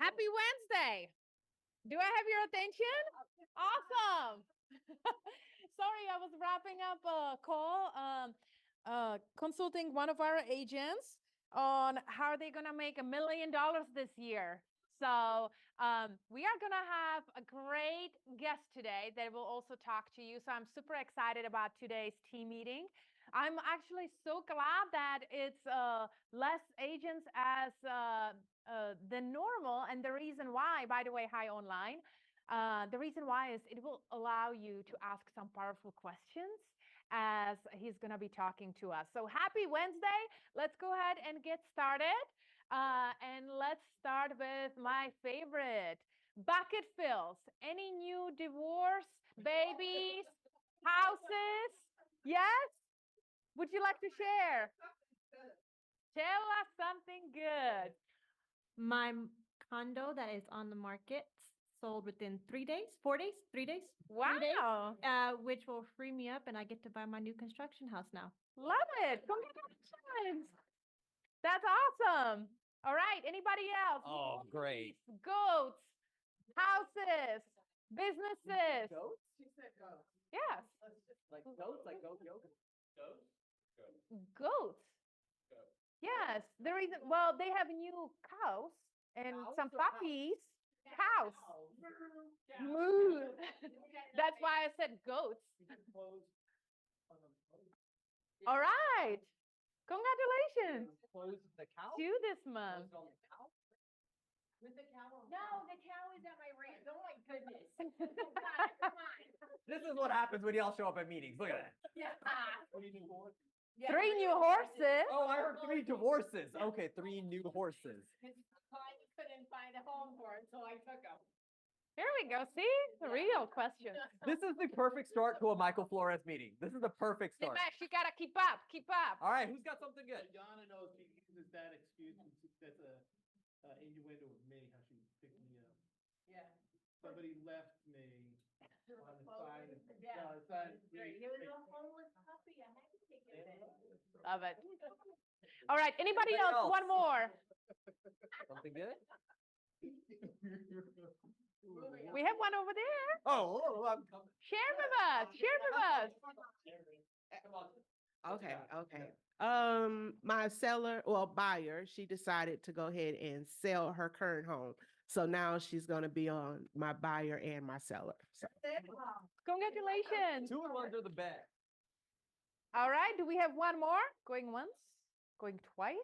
Happy Wednesday. Do I have your attention? Awesome. Sorry, I was wrapping up a call, consulting one of our agents on how they're going to make $1 million this year. So we are going to have a great guest today that will also talk to you. So I'm super excited about today's team meeting. I'm actually so glad that it's less agents as than normal. And the reason why, by the way, hi online. The reason why is it will allow you to ask some powerful questions as he's going to be talking to us. So happy Wednesday. Let's go ahead and get started. And let's start with my favorite bucket fills. Any new divorce, babies, houses? Yes? Would you like to share? Tell us something good. My condo that is on the market sold within 3 days, 4 days, 3 days. 3 days, Wow. which will free me up and I get to buy my new construction house now. Love it. Congratulations. That's awesome. All right. Anybody else? Oh, great. Goats, houses, businesses. Goats? She said goats. Yes. Like goats? Like goat yogurt? Goats? Goats. Yes. There is, well, they have new cows and some puppies. Cows. Moo. That's why I said goats. All right. Congratulations. Close the cow? To this month. Close on the cow? With the cow on. No, the cow is at my ranch. Oh my goodness. Come on. This is what happens when y'all show up at meetings. Look at that. Yeah. 3 new horses. Yeah, 3 new horses. Oh, I heard 3 divorces. Okay, 3 new horses. His client couldn't find a home for it, so I took him. Here we go. See? The real question. This is the perfect start to a Michael Flores meeting. This is the perfect start. Dimash, you gotta keep up. Keep up. All right, who's got something good? Yana knows he uses that excuse. That's a innuendo of me, how she picked me up. Yeah. Somebody left me on the side of, Yeah. no, the side of the It street. was a homeless puppy. I had to take it. Love it. All right. Anybody Anybody else? else? One more. Something good? We have one over there. Oh, I'm coming. Share with us. Share with us. Okay, okay. My seller or buyer, she decided to go ahead and sell her current home. So now she's gonna be on my buyer and my seller. So Congratulations. 2 and 1 are the best. All right. Do we have one more? Going once? Going twice?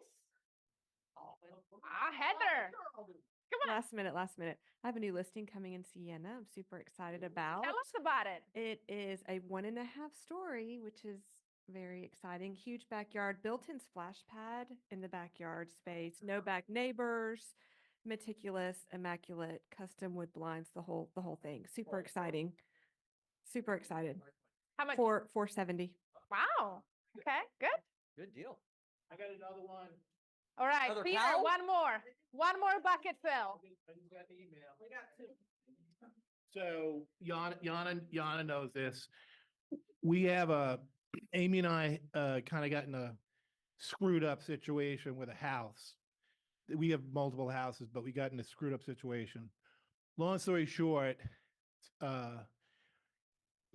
Heather. Come on. Last minute. I have a new listing coming in Sienna. I'm super excited about. Tell us about it. It is a 1.5 story, which is very exciting. Huge backyard, built-in splash pad in the backyard space. No back neighbors, meticulous, immaculate, custom wood blinds, the whole thing. Super exciting. Super excited. How much? 470. Wow. Okay. Good. Good deal. I got another one. All right. Another Peter, cow? one more. One more bucket fill. I just got the email. We got 2. So Yana knows this. We have Amy and I kind of got in a screwed up situation with a house. We have multiple houses, but we got in a screwed up situation. Long story short,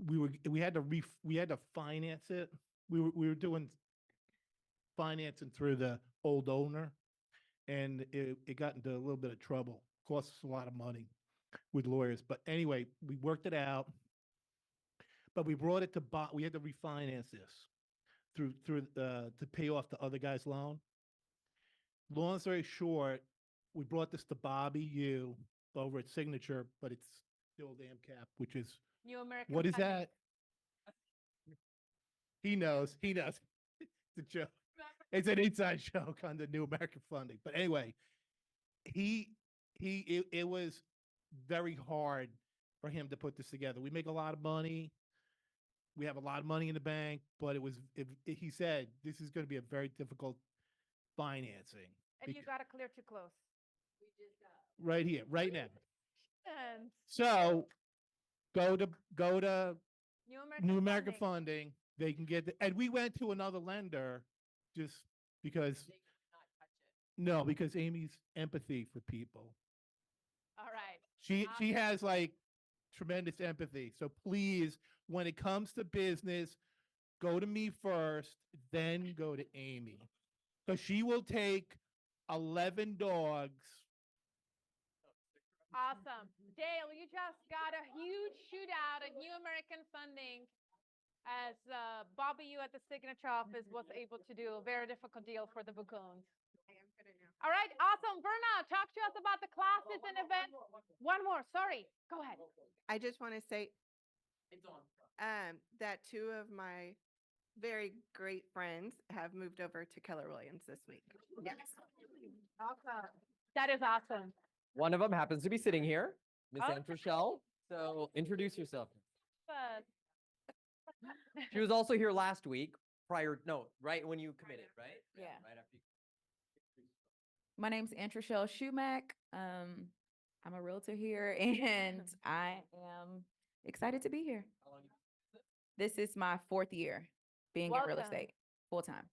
we had to finance it. We were doing financing through the old owner, and it got into a little bit of trouble. Cost us a lot of money with lawyers, but anyway, we worked it out. But we brought it to we had to refinance this through to pay off the other guy's loan. Long story short, we brought this to Bobby Yu over at Signature, but it's still the AMCAP, which is New American. what is Funding. that? He knows. It's a joke. It's an inside joke on the New American Funding. But anyway, it was very hard for him to put this together. We make a lot of money. We have a lot of money in the bank, but he said this is going to be a very difficult financing. And you got to clear too close. Right here, right now. And So go to New American, New American Funding. Funding. They can get and we went to another lender just because. No, because Amy's empathy for people. She has like tremendous empathy. So please, when it comes to business, go to me first, then go to Amy. Because she will take 11 dogs. Awesome. Dale, you just got a huge shootout at New American Funding as Bobby, you at the signature office, was able to do a very difficult deal for the Bacoons. All right, awesome. Verna, talk to us about the classes and events. One more, sorry. Go ahead. I just want to say that two of my very great friends have moved over to Keller Williams this week. Yes. Awesome. That is awesome. One of them happens to be sitting here, Miss Oh. Aunt Rochelle. So introduce yourself. But She was also here last week, right when you committed, right? Yeah. Right after you. My name's Rochelle Schumack. I'm a realtor here and I am excited to be here. How long you This is my 4th year being in real Welcome. estate full time.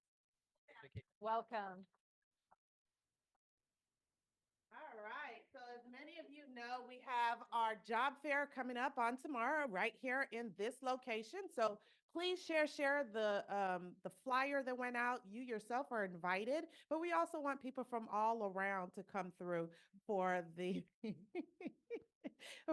welcome. All right. So as many of you know, we have our job fair coming up on tomorrow right here in this location. So please share the flyer that went out. You yourself are invited, but we also want people from all around to come through for the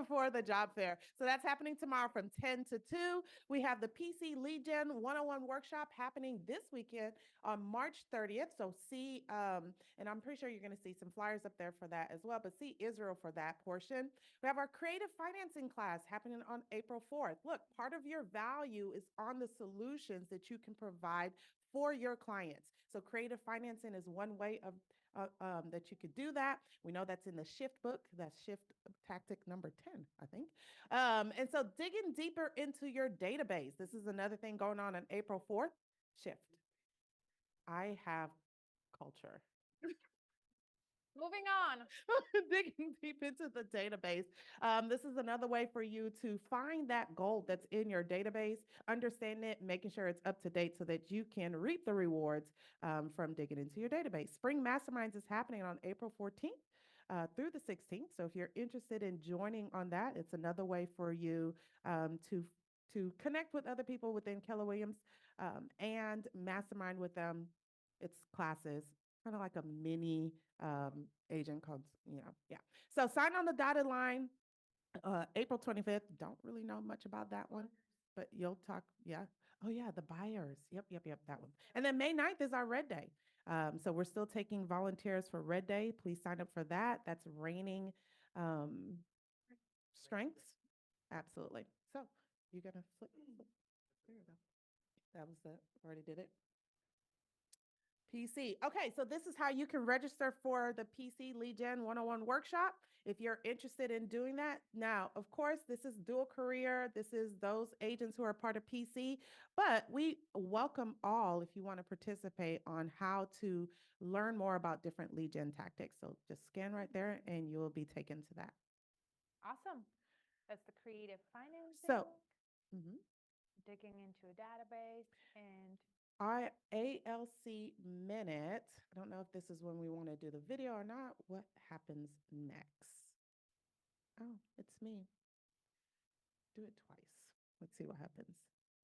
for the job fair. So that's happening tomorrow from 10 to 2. We have the PC Lead Gen 101 workshop happening this weekend on March 30th. So see, and I'm pretty sure you're going to see some flyers up there for that as well, but see Israel for that portion. We have our creative financing class happening on April 4th. Look, part of your value is on the solutions that you can provide for your clients. So creative financing is one way of that you could do that. We know that's in the shift book. That's shift tactic number 10, I think. And so digging deeper into your database. This is another thing going on April 4th. Shift. I have culture. Moving on. Digging deep into the database. This is another way for you to find that gold that's in your database, understand it, making sure it's up to date so that you can reap the rewards from digging into your database. Spring Masterminds is happening on April 14th through the 16th. So if you're interested in joining on that, it's another way for you to connect with other people within Keller Williams and mastermind with them. It's classes, kind of like a mini agent called, yeah. So sign on the dotted line, April 25th. Don't really know much about that one, but you'll talk. Yeah. Oh yeah. The buyers. Yep. That one. And then May 9th is our Red Day. So we're still taking volunteers for Red Day. Please sign up for that. That's raining strengths. Absolutely. So you're going to flip. There you go. That was the, already did it. PC. Okay, so this is how you can register for the PC Lead Gen 101 workshop if you're interested in doing that. Now, of course, this is dual career. This is those agents who are part of PC, but we welcome all if you want to participate on how to learn more about different lead gen tactics. So just scan right there and you will be taken to that. Awesome. That's the creative financing. So, digging into a database and our ALC minute, I don't know if this is when we want to do the video or not. What happens next? Oh, it's me. Do it twice. Let's see what happens.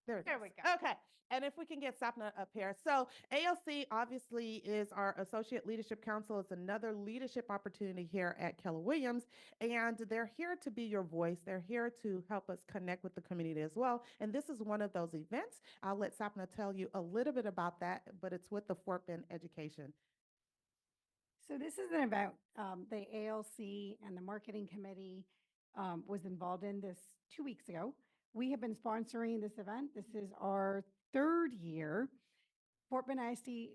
There we is. go. Okay. And if we can get Sapna up here. So ALC obviously is our Associate Leadership Council. It's another leadership opportunity here at Keller Williams. And they're here to be your voice. They're here to help us connect with the community as well. And this is one of those events. I'll let Sapna tell you a little bit about that, but it's with the Fort Bend Education. So this is an event, the ALC and the marketing committee was involved in this 2 weeks ago. We have been sponsoring this event. This is our 3rd year. Fort Bend ISD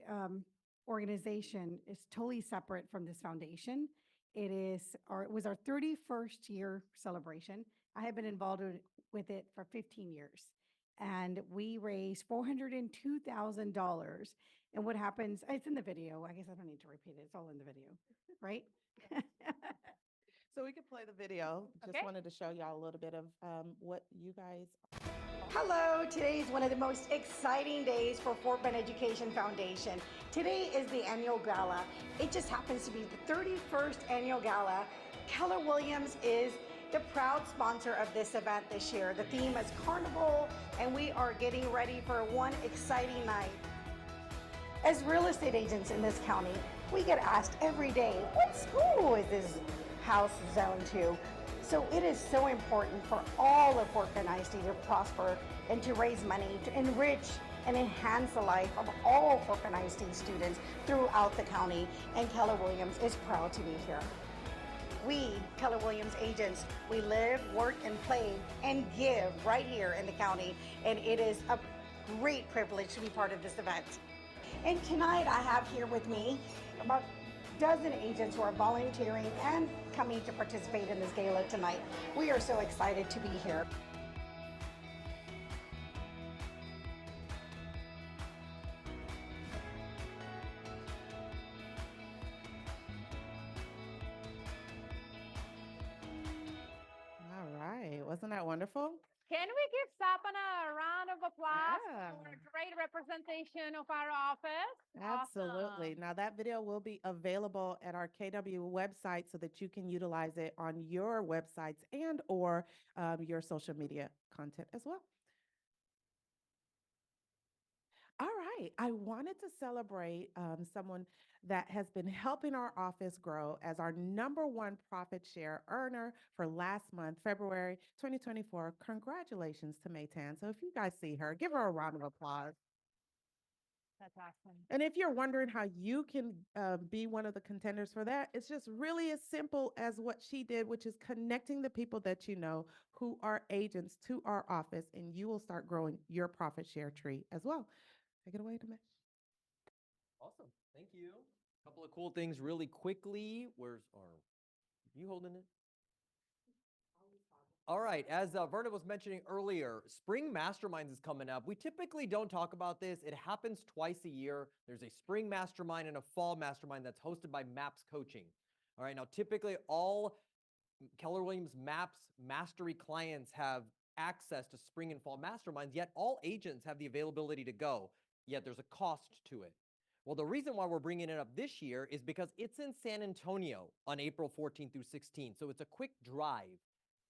organization is totally separate from this foundation. It was our 31st year celebration. I have been involved with it for 15 years. And we raised $402,000. And what happens, it's in the video. I guess I don't need to repeat it. It's all in the video, right? So we could play the video. Just Okay. wanted to show y'all a little bit of what you guys. Hello, today is one of the most exciting days for Fort Bend Education Foundation. Today is the annual gala. It just happens to be the 31st annual gala. Keller Williams is the proud sponsor of this event this year. The theme is Carnival, and we are getting ready for one exciting night. As real estate agents in this county, we get asked every day, what school is this house zoned to? So it is so important for all of Fort Bend ISD to prosper and to raise money, to enrich and enhance the life of all Fort Bend ISD students throughout the county, and Keller Williams is proud to be here. We, Keller Williams agents, we live, work, and play and give right here in the county, and it is a great privilege to be part of this event. And tonight I have here with me about a dozen agents who are volunteering and coming to participate in this gala tonight. We are so excited to be here. All right. Wasn't that wonderful? Can we give Sapana a round of applause Yeah. for a great representation of our office? Absolutely. Awesome. Now that video will be available at our KW website so that you can utilize it on your websites and or your social media content as well. All right. I wanted to celebrate someone that has been helping our office grow as our #1 profit share earner for last month, February 2024. Congratulations to Maytan. So if you guys see her, give her a round of applause. That's awesome. And if you're wondering how you can be one of the contenders for that, it's just really as simple as what she did, which is connecting the people that you know who are agents to our office, and you will start growing your profit share tree as well. Take it away, Dinesh. Awesome. Thank you. A couple of cool things really quickly. You holding it? All right. As Verna was mentioning earlier, Spring Masterminds is coming up. We typically don't talk about this. It happens twice a year. There's a Spring Mastermind and a Fall Mastermind that's hosted by MAPS Coaching. All right. Now, typically all Keller Williams MAPS Mastery clients have access to Spring and Fall Masterminds, yet all agents have the availability to go, yet there's a cost to it. Well, the reason why we're bringing it up this year is because it's in San Antonio on April 14th through 16th. So it's a quick drive.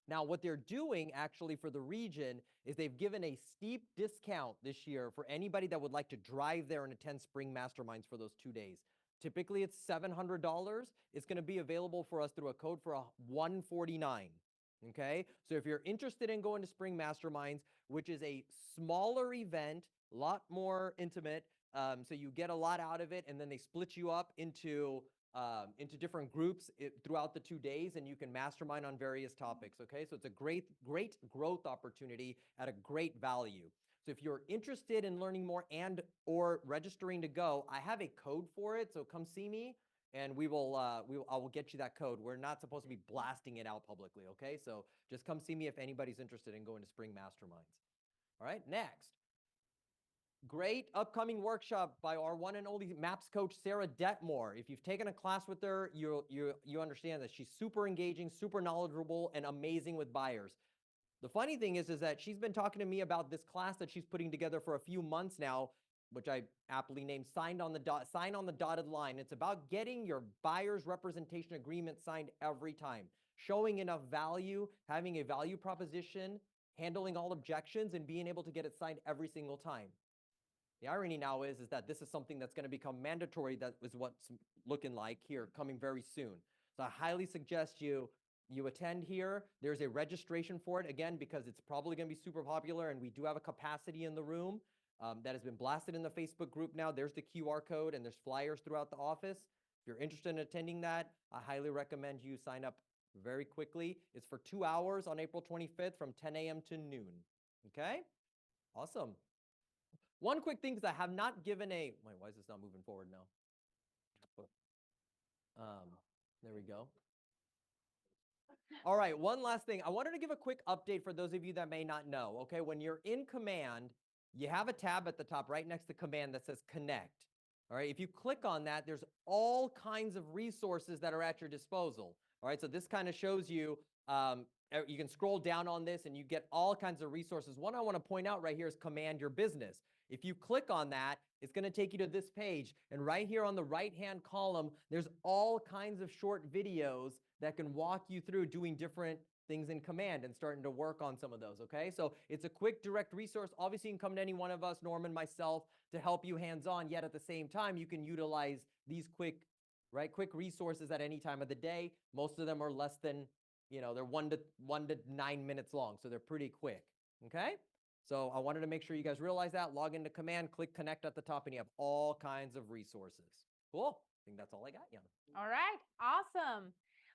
Now, what they're doing actually for the region is they've given a steep discount this year for anybody that would like to drive there and attend Spring Masterminds for those 2 days. Typically, it's $700. It's going to be available for us through a code for $149. Okay, so if you're interested in going to Spring Masterminds, which is a smaller event, a lot more intimate, so you get a lot out of it, and then they split you up into different groups throughout the 2 days, and you can mastermind on various topics. Okay, so it's a great growth opportunity at a great value. So if you're interested in learning more and or registering to go, I have a code for it. So come see me, and I will get you that code. We're not supposed to be blasting it out publicly. Okay, so just come see me if anybody's interested in going to Spring Masterminds. All right, next. Great upcoming workshop by our one and only MAPS coach, Sarah Detmore. If you've taken a class with her, you understand that she's super engaging, super knowledgeable, and amazing with buyers. The funny thing is that she's been talking to me about this class that she's putting together for a few months now, which I aptly named Sign on the Dotted Line. It's about getting your buyer's representation agreement signed every time, showing enough value, having a value proposition, handling all objections, and being able to get it signed every single time. The irony now is that this is something that's going to become mandatory. That is what's looking like here coming very soon. So I highly suggest you attend here. There's a registration for it, again, because it's probably going to be super popular, and we do have a capacity in the room that has been blasted in the Facebook group now. There's the QR code, and there's flyers throughout the office. If you're interested in attending that, I highly recommend you sign up very quickly. It's for 2 hours on April 25th from 10 a.m. to noon. Okay? Awesome. One quick thing, because I have not given wait, why is this not moving forward now? There we go. All right, one last thing. I wanted to give a quick update for those of you that may not know. Okay, when you're in Command, you have a tab at the top right next to Command that says Connect. All right, if you click on that, there's all kinds of resources that are at your disposal. All right, so this kind of shows you, you can scroll down on this and you get all kinds of resources. One I want to point out right here is Command Your Business. If you click on that, it's going to take you to this page. And right here on the right-hand column, there's all kinds of short videos that can walk you through doing different things in command and starting to work on some of those, okay? So it's a quick, direct resource. Obviously, you can come to any one of us, Norman, myself, to help you hands-on, yet at the same time, you can utilize these quick resources at any time of the day. Most of them are less than, they're 1 to 9 minutes long, so they're pretty quick, okay? So I wanted to make sure you guys realize that. Log into command, click connect at the top, and you have all kinds of resources. Cool. I think that's all I got, Yana. All right, awesome.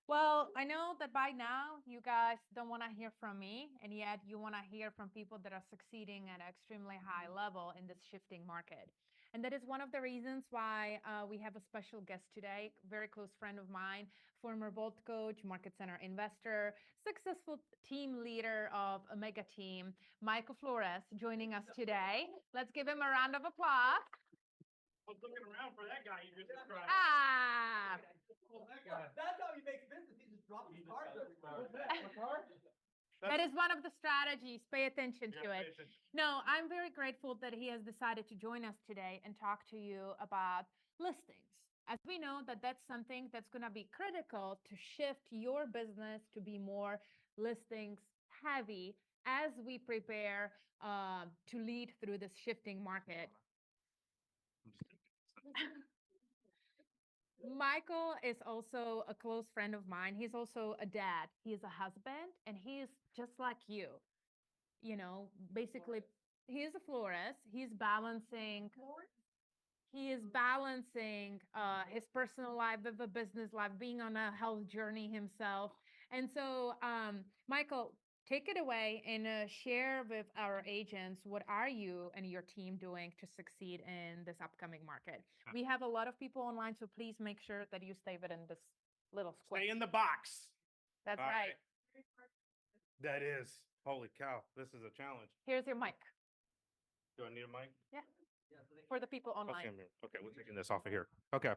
Well, I know that by now you guys don't want to hear from me, and yet you want to hear from people that are succeeding at an extremely high level in this shifting market. And that is one of the reasons why we have a special guest today, very close friend of mine, former Volt coach, Market Center investor, successful team leader of a mega team, Michael Flores, joining us today. Let's give him a round of applause. I was looking around for that guy you just described. Ah! That's how he makes business. He just drops his cards everywhere. That is one of the strategies. Pay attention to it. No, I'm very grateful that he has decided to join us today and talk to you about listings. As we know that that's something that's going to be critical to shift your business to be more listings heavy as we prepare to lead through this shifting market. Michael is also a close friend of mine. He's also a dad. He is a husband, and he is just like you. Basically, he is a florist. He's balancing his personal life with a business life, being on a health journey himself. And so, Michael, take it away and share with our agents, what are you and your team doing to succeed in this upcoming market? We have a lot of people online, so please make sure that you stay within this little square. Stay in the box. That's All right. That is. Holy cow. This is a challenge. Here's your mic. Do I need a mic? Yeah. For the people online. Okay, we're taking this off of here. Okay.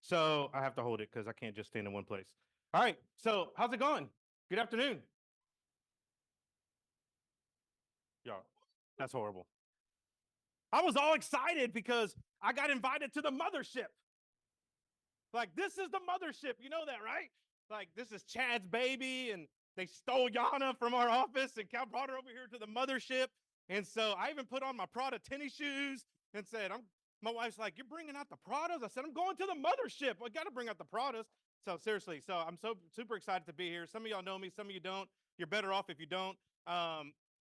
So I have to hold it because I can't just stand in one place. All right. So how's it going? Good afternoon. Y'all, that's horrible. I was all excited because I got invited to the mothership. Like, this is the mothership. You know that, right? Like, this is Chad's baby, and they stole Yana from our office and brought her over here to the mothership. And so I even put on my Prada tennis shoes and said, my wife's like, you're bringing out the Pradas? I said, I'm going to the mothership. I got to bring out the Pradas. So seriously, so I'm so super excited to be here. Some of y'all know me, some of you don't. You're better off if you don't.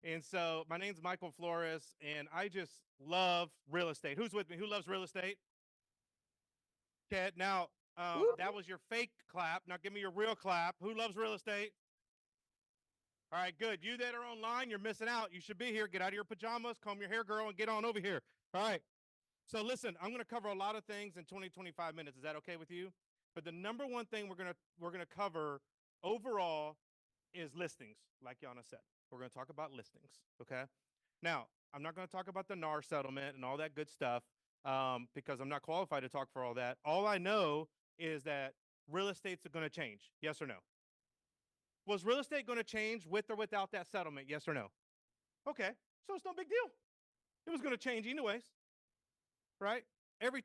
And so my name's Michael Flores, and I just love real estate. Who's with me? Who loves real estate? Okay, now that was your fake clap. Now give me your real clap. Who loves real estate? All right, good. You that are online, you're missing out. You should be here. Get out of your pajamas, comb your hair, girl, and get on over here. All right. So listen, I'm going to cover a lot of things in 20, 25 minutes. Is that okay with you? But the number one thing we're going to cover overall is listings, like Yana said. We're going to talk about listings, okay? Now, I'm not going to talk about the NAR settlement and all that good stuff because I'm not qualified to talk for all that. All I know is that real estate's going to change, yes or no? Was real estate going to change with or without that settlement, yes or no? Okay, so it's no big deal. It was going to change anyways, right? Every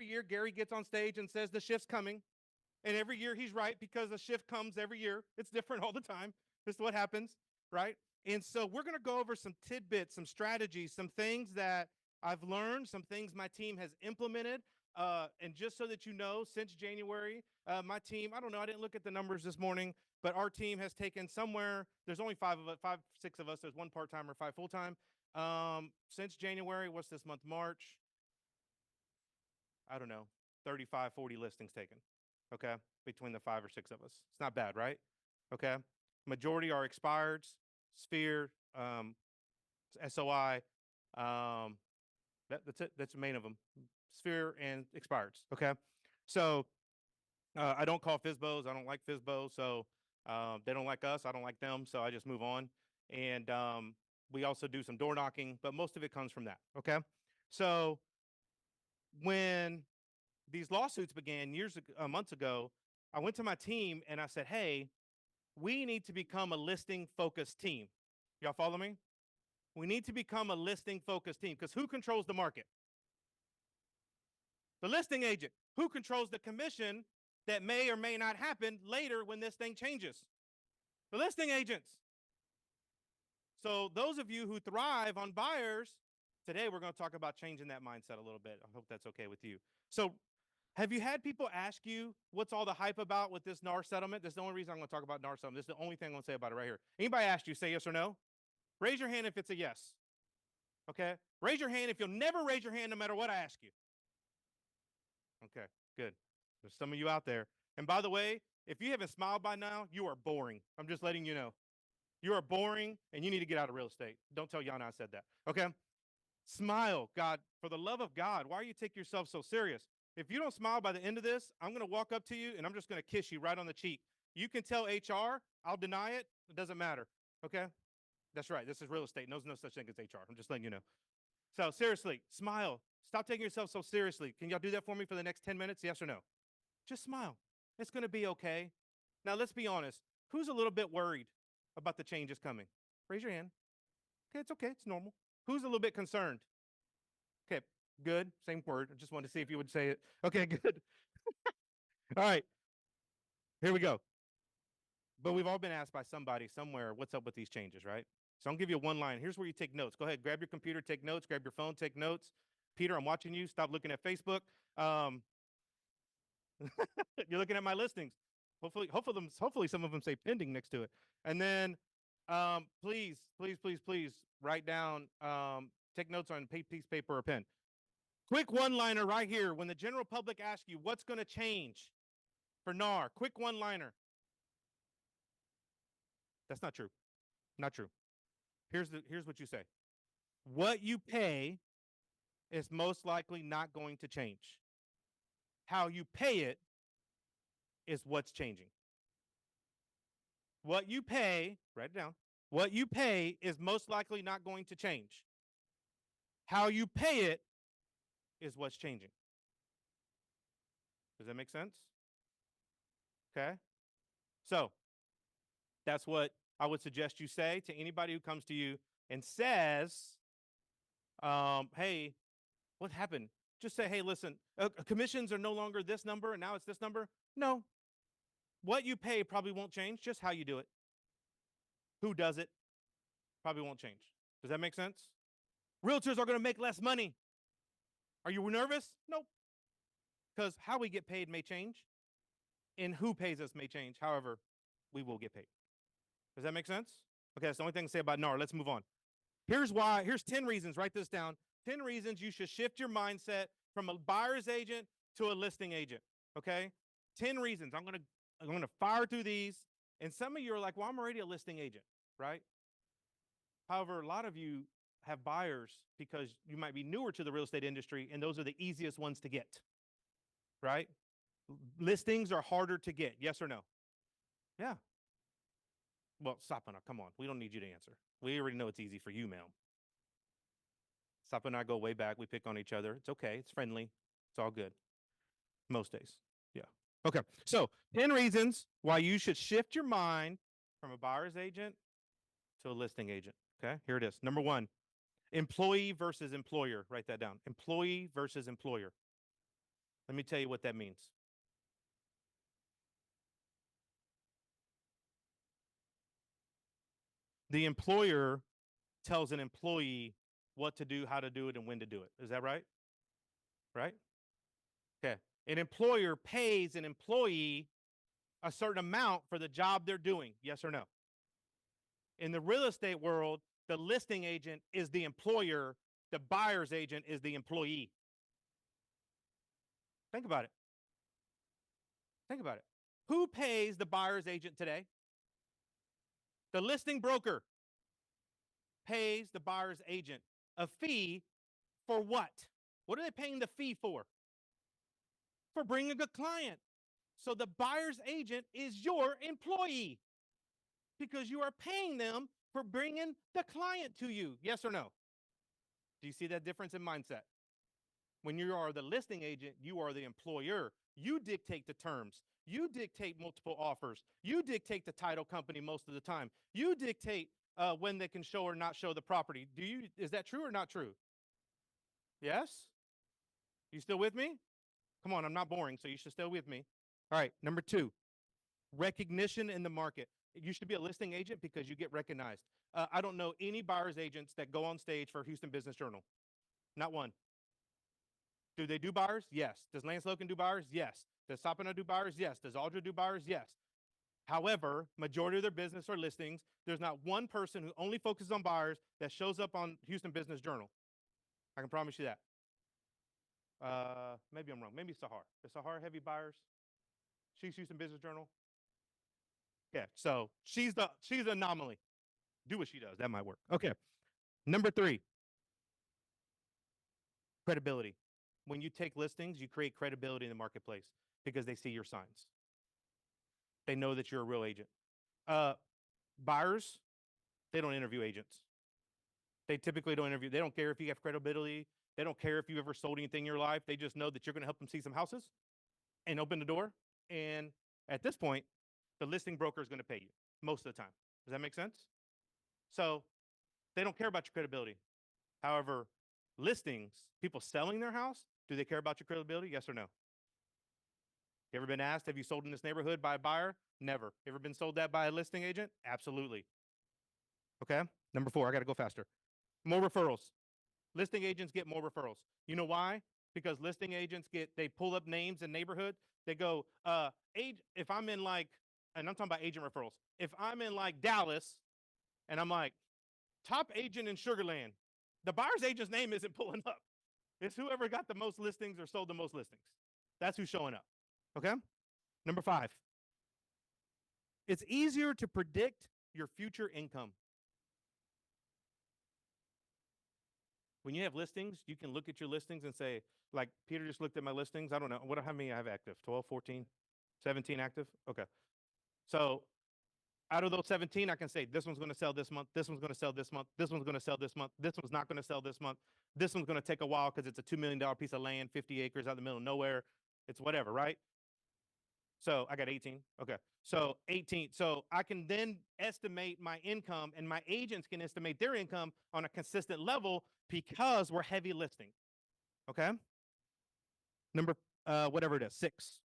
year, Gary gets on stage and says the shift's coming. And every year he's right because the shift comes every year. It's different all the time. This is what happens, right? And so we're going to go over some tidbits, some strategies, some things that I've learned, some things my team has implemented. And just so that you know, since January, my team, I don't know, I didn't look at the numbers this morning, but our team has taken somewhere, there's only 6 of us. There's 1 part-time or 5 full-time. Since January, what's this month, March? I don't know, 35, 40 listings taken, okay, between the 5 or 6 of us. It's not bad, right? Okay. Majority are expireds, Sphere, SOI. That's it. That's the main of them, Sphere and expireds, okay? So I don't call FSBOs. I don't like FSBOs, so they don't like us. I don't like them, so I just move on. And we also do some door knocking, but most of it comes from that, okay? So when these lawsuits began months ago, I went to my team and I said, hey, we need to become a listing focused team. Y'all follow me? We need to become a listing focused team because who controls the market? The listing agent. Who controls the commission that may or may not happen later when this thing changes? The listing agents. So those of you who thrive on buyers, today we're going to talk about changing that mindset a little bit. I hope that's okay with you. So have you had people ask you what's all the hype about with this NAR settlement? That's the only reason I'm going to talk about NAR settlement. This is the only thing I'm going to say about it right here. Anybody asked you, say yes or no? Raise your hand if it's a yes. Okay? Raise your hand if you'll never raise your hand no matter what I ask you. Okay, good. There's some of you out there. And by the way, if you haven't smiled by now, you are boring. I'm just letting you know. You are boring and you need to get out of real estate. Don't tell Yana I said that. Okay? Smile. God, for the love of God, why are you taking yourself so serious? If you don't smile by the end of this, I'm going to walk up to you and I'm just going to kiss you right on the cheek. You can tell HR, I'll deny it. It doesn't matter. Okay? That's right. This is real estate. There's no such thing as HR. I'm just letting you know. So seriously, smile. Stop taking yourself so seriously. Can y'all do that for me for the next 10 minutes? Yes or no? Just smile. It's going to be okay. Now, let's be honest. Who's a little bit worried about the changes coming? Raise your hand. Okay, it's okay. It's normal. Who's a little bit concerned? Okay, good. Same word. I just wanted to see if you would say it. Okay, good. All right. Here we go. But we've all been asked by somebody somewhere, what's up with these changes, right? So I'll give you one line. Here's where you take notes. Go ahead, grab your computer, take notes. Grab your phone, take notes. Peter, I'm watching you. Stop looking at Facebook. You're looking at my listings. Hopefully some of them say pending next to it. And then please write down, take notes on piece of paper or pen. Quick one-liner right here. When the general public asks you what's going to change for NAR, quick one-liner. That's not true. Not true. Here's what you say. What you pay is most likely not going to change. How you pay it is what's changing. What you pay, write it down. What you pay is most likely not going to change. How you pay it is what's changing. Does that make sense? Okay. So that's what I would suggest you say to anybody who comes to you and says, hey, what happened? Just say, hey, listen, commissions are no longer this number and now it's this number. No. What you pay probably won't change, just how you do it. Who does it probably won't change. Does that make sense? Realtors are going to make less money. Are you nervous? Nope. Because how we get paid may change and who pays us may change. However, we will get paid. Does that make sense? Okay, that's the only thing to say about NAR. Let's move on. Here's 10 reasons. Write this down. 10 reasons you should shift your mindset from a buyer's agent to a listing agent. Okay? 10 reasons. I'm going to fire through these. And some of you are like, well, I'm already a listing agent, right? However, a lot of you have buyers because you might be newer to the real estate industry, and those are the easiest ones to get, right? Listings are harder to get. Yes or no? Yeah. Well, Sapana, come on. We don't need you to answer. We already know it's easy for you, ma'am. Sapa and I go way back. We pick on each other. It's okay. It's friendly. It's all good. Most days. Yeah. Okay. So 10 reasons why you should shift your mind from a buyer's agent to a listing agent. Okay. Here it is. Number 1, employee versus employer. Write that down. Employee versus employer. Let me tell you what that means. The employer tells an employee what to do, how to do it, and when to do it. Is that right? Right? Okay. An employer pays an employee a certain amount for the job they're doing. Yes or no? In the real estate world, the listing agent is the employer. The buyer's agent is the employee. Think about it. Think about it. Who pays the buyer's agent today? The listing broker pays the buyer's agent a fee for what? What are they paying the fee for? For bringing a client. So the buyer's agent is your employee because you are paying them for bringing the client to you. Yes or no? Do you see that difference in mindset? When you are the listing agent, you are the employer. You dictate the terms. You dictate multiple offers. You dictate the title company most of the time. You dictate when they can show or not show the property. Is that true or not true? Yes? You still with me? Come on, I'm not boring, so you should stay with me. All right, number 2, recognition in the market. you should be a listing agent because you get recognized. I don't know any buyer's agents that go on stage for Houston Business Journal. Not one. Do they do buyers? Yes. Does Lance Logan do buyers? Yes. Does Sapana do buyers? Yes. Does Aldra do buyers? Yes. However, majority of their business are listings. There's not one person who only focuses on buyers that shows up on Houston Business Journal. I can promise you that. Maybe I'm wrong. Maybe Sahar. Is Sahar heavy buyers? She's Houston Business Journal. Yeah. So she's the anomaly. Do what she does. That might work. Okay. Number 3, credibility. When you take listings, you create credibility in the marketplace because they see your signs. They know that you're a real agent. Buyers, they don't interview agents. They typically don't interview. They don't care if you have credibility. They don't care if you ever sold anything in your life. They just know that you're going to help them see some houses and open the door. And at this point, the listing broker is going to pay you most of the time. Does that make sense? So they don't care about your credibility. However, listings, people selling their house, do they care about your credibility? Yes or no? You ever been asked, have you sold in this neighborhood by a buyer? Never. Ever been sold that by a listing agent? Absolutely. Okay. Number 4, I got to go faster. More referrals. Listing agents get more referrals. You know why? Because listing agents they pull up names in neighborhood. They go, if I'm in like, and I'm talking about agent referrals. If I'm in like Dallas and I'm like, top agent in Sugarland, the buyer's agent's name isn't pulling up. It's whoever got the most listings or sold the most listings. That's who's showing up. Okay? Number 5. It's easier to predict your future income. When you have listings, you can look at your listings and say, like Peter just looked at my listings. I don't know. How many I have active? 12, 14, 17 active? Okay. So out of those 17, I can say this one's going to sell this month. This one's going to sell this month. This one's going to sell this month. This one's not going to sell this month. This one's going to take a while because it's a $2 million piece of land, 50 acres out in the middle of nowhere. It's whatever, right? So I got 18. Okay. So 18. So I can then estimate my income, and my agents can estimate their income on a consistent level because we're heavy listing. Okay. Number, whatever it is, 6.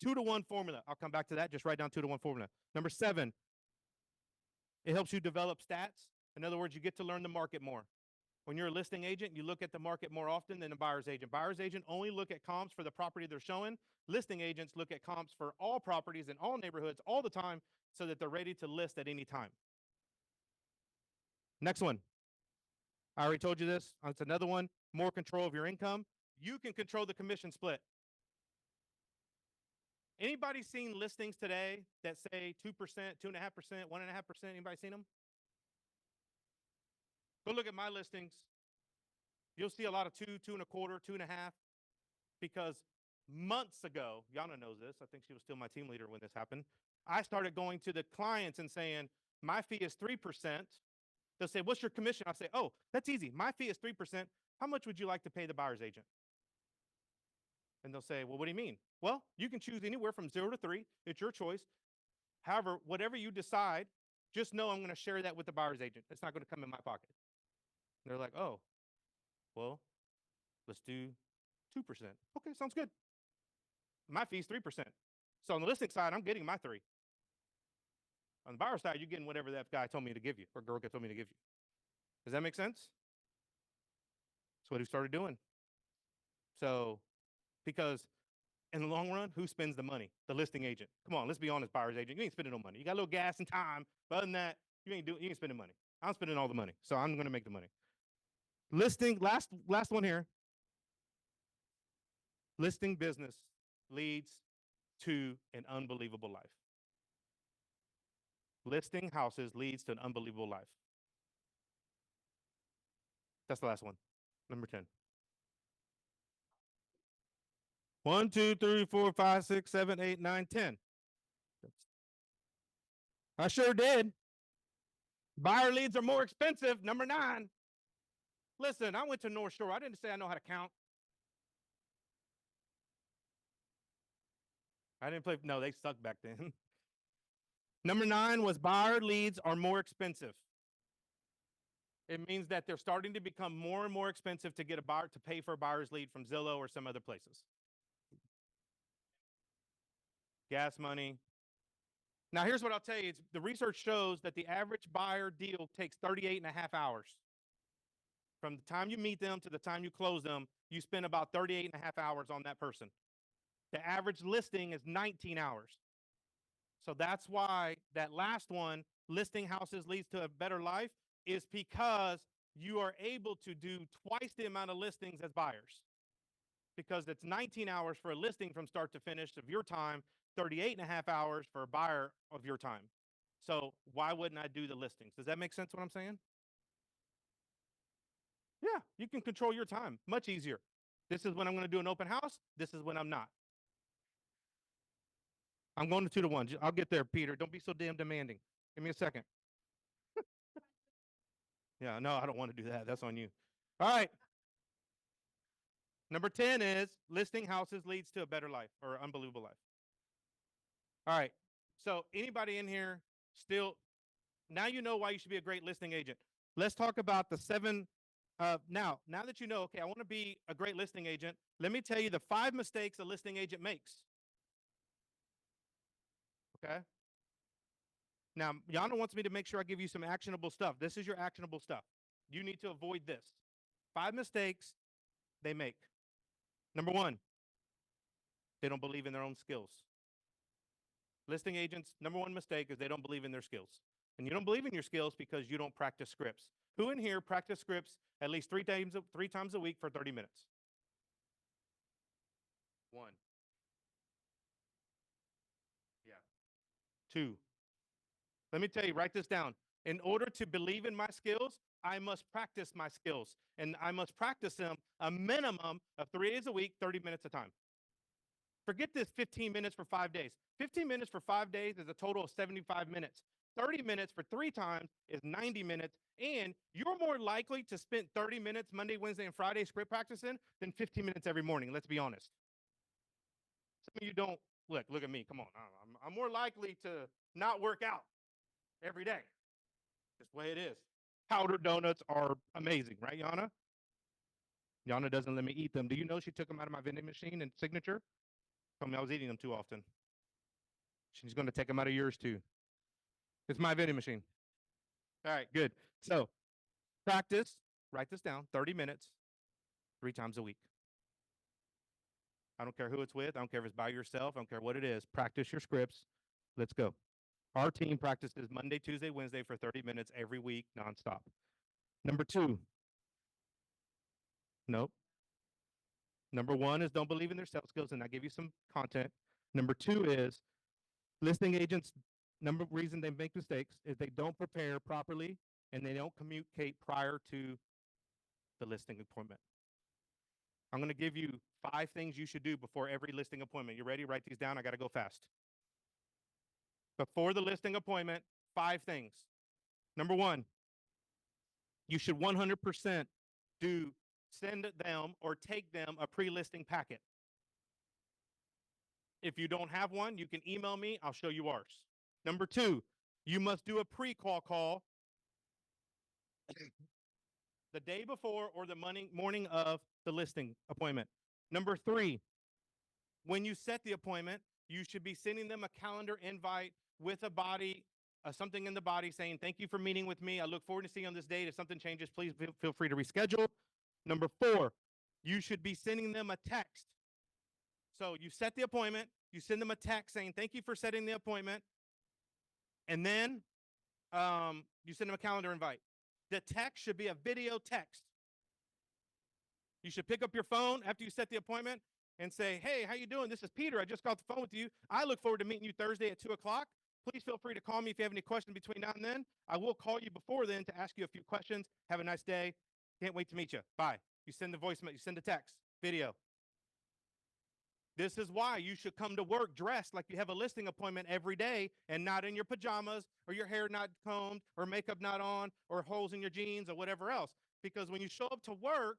2-to-1 formula. I'll come back to that. Just write down 2-to-1 formula. Number 7, it helps you develop stats. In other words, you get to learn the market more. When you're a listing agent, you look at the market more often than a buyer's agent. Buyer's agent only look at comps for the property they're showing. Listing agents look at comps for all properties in all neighborhoods all the time so that they're ready to list at any time. Next one. I already told you this. It's another one. More control of your income. You can control the commission split. Anybody seen listings today that say 2%, 2.5%, 1.5%? Anybody seen them? Go look at my listings. You'll see a lot of 2, 2.25, 2.5, because months ago, Yana knows this. I think she was still my team leader when this happened. I started going to the clients and saying, my fee is 3%. They'll say, what's your commission? I say, oh, that's easy. My fee is 3%. How much would you like to pay the buyer's agent? And they'll say, well, what do you mean? Well, you can choose anywhere from 0 to 3. It's your choice. However, whatever you decide, just know I'm going to share that with the buyer's agent. It's not going to come in my pocket. And they're like, oh, well, let's do 2%. Okay, sounds good. My fee is 3%. So on the listing side, I'm getting my 3. On the buyer side, you're getting whatever that guy told me to give you, or girl told me to give you. Does that make sense? That's what he started doing. So, because in the long run, who spends the money? The listing agent. Come on, let's be honest, buyer's agent. You ain't spending no money. You got a little gas and time, but other than that, you ain't spending money. I'm spending all the money, so I'm going to make the money. Listing, last one here. Listing business leads to an unbelievable life. Listing houses leads to an unbelievable life. That's the last one. Number 10. 1, 2, 3, 4, 5, 6, 7, 8, 9, 10. I sure did. Buyer leads are more expensive. Number 9. Listen, I went to North Shore. I didn't say I know how to count. I didn't play. No, they sucked back then. Number 9 was buyer leads are more expensive. It means that they're starting to become more and more expensive to get a buyer to pay for a buyer's lead from Zillow or some other places. Gas money. Now, here's what I'll tell you. The research shows that the average buyer deal takes 38 and a half hours. From the time you meet them to the time you close them, you spend about 38 and a half hours on that person. The average listing is 19 hours. So that's why that last one, listing houses leads to a better life, is because you are able to do twice the amount of listings as buyers. Because it's 19 hours for a listing from start to finish of your time, 38 and a half hours for a buyer of your time. So why wouldn't I do the listings? Does that make sense what I'm saying? Yeah, you can control your time much easier. This is when I'm going to do an open house. This is when I'm not. I'm going to 2-to-1. I'll get there, Peter. Don't be so damn demanding. Give me a second. Yeah, no, I don't want to do that. That's on you. All right. Number 10 is listing houses leads to a better life or unbelievable life. All right. So anybody in here still, now you know why you should be a great listing agent. Let's talk about the 7. Now that you know, okay, I want to be a great listing agent, let me tell you the 5 mistakes a listing agent makes. Okay. Now, Yana wants me to make sure I give you some actionable stuff. This is your actionable stuff. You need to avoid this. 5 mistakes they make. Number 1, they don't believe in their own skills. Listing agents, number 1 mistake is they don't believe in their skills. And you don't believe in your skills because you don't practice scripts. Who in here practice scripts at least 3 times a week for 30 minutes? 1. Yeah. 2. Let me tell you, write this down. In order to believe in my skills, I must practice my skills. And I must practice them a minimum of 3 days a week, 30 minutes a time. Forget this 15 minutes for 5 days. 15 minutes for 5 days is a total of 75 minutes. 30 minutes for 3 times is 90 minutes. And you're more likely to spend 30 minutes Monday, Wednesday, and Friday script practicing than 15 minutes every morning. Let's be honest. Some of you don't. Look at me. Come on. I'm more likely to not work out every day. Just the way it is. Powdered donuts are amazing, right, Yana? Yana doesn't let me eat them. Do you know she took them out of my vending machine and signature? Told me I was eating them too often. She's going to take them out of yours too. It's my vending machine. All right, good. So practice, write this down, 30 minutes, 3 times a week. I don't care who it's with. I don't care if it's by yourself. I don't care what it is. Practice your scripts. Let's go. Our team practices Monday, Tuesday, Wednesday for 30 minutes every week, nonstop. Number 2. Nope. Number 1 is don't believe in their sales skills, and I give you some content. Number 2 is listing agents, reason they make mistakes is they don't prepare properly and they don't communicate prior to the listing appointment. I'm going to give you 5 things you should do before every listing appointment. You ready? Write these down. I got to go fast. Before the listing appointment, 5 things. Number 1, you should 100% send them or take them a pre-listing packet. If you don't have one, you can email me. I'll show you ours. Number 2, you must do a pre-call call the day before or the morning of the listing appointment. Number 3, when you set the appointment, you should be sending them a calendar invite with a body, something in the body saying, thank you for meeting with me. I look forward to seeing you on this date. If something changes, please feel free to reschedule. Number 4, you should be sending them a text. So you set the appointment, you send them a text saying, thank you for setting the appointment. And then you send them a calendar invite. The text should be a video text. You should pick up your phone after you set the appointment and say, hey, how you doing? This is Peter. I just got the phone with you. I look forward to meeting you Thursday at 2 o'clock. Please feel free to call me if you have any questions between now and then. I will call you before then to ask you a few questions. Have a nice day. Can't wait to meet you. Bye. You send the voicemail, you send a text, video. This is why you should come to work dressed like you have a listing appointment every day and not in your pajamas or your hair not combed or makeup not on or holes in your jeans or whatever else. Because when you show up to work,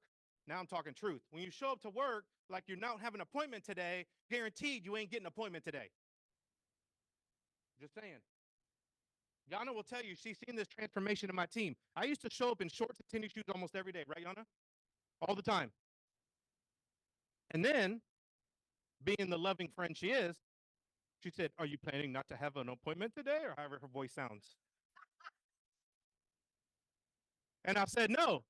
now I'm talking truth. When you show up to work like you're not having an appointment today, guaranteed you ain't getting an appointment today. Just saying. Yana will tell you she's seen this transformation in my team. I used to show up in shorts and tennis shoes almost every day, right, Yana? All the time. And then, being the loving friend she is, She said, "Are you planning not to have an appointment today?" Or however her voice sounds. And I said, "No."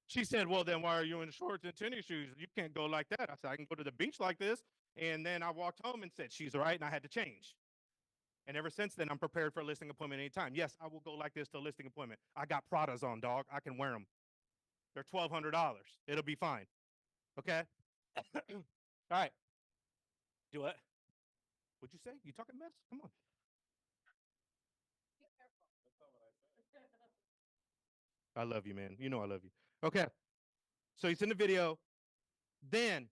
She said, "Well, then why are you in shorts and tennis shoes? You can't go like that." I said, "I can go to the beach like this." And then I walked home and said, "She's right," and I had to change. And ever since then, I'm prepared for a listing appointment anytime. Yes, I will go like this to a listing appointment. I got Pradas on, dog. I can wear them. They're $1,200. It'll be fine. Okay? All right. Do what? What'd you say? You talking mess? Come on. I love you, man. You know I love you. Okay. So he's in the video. Then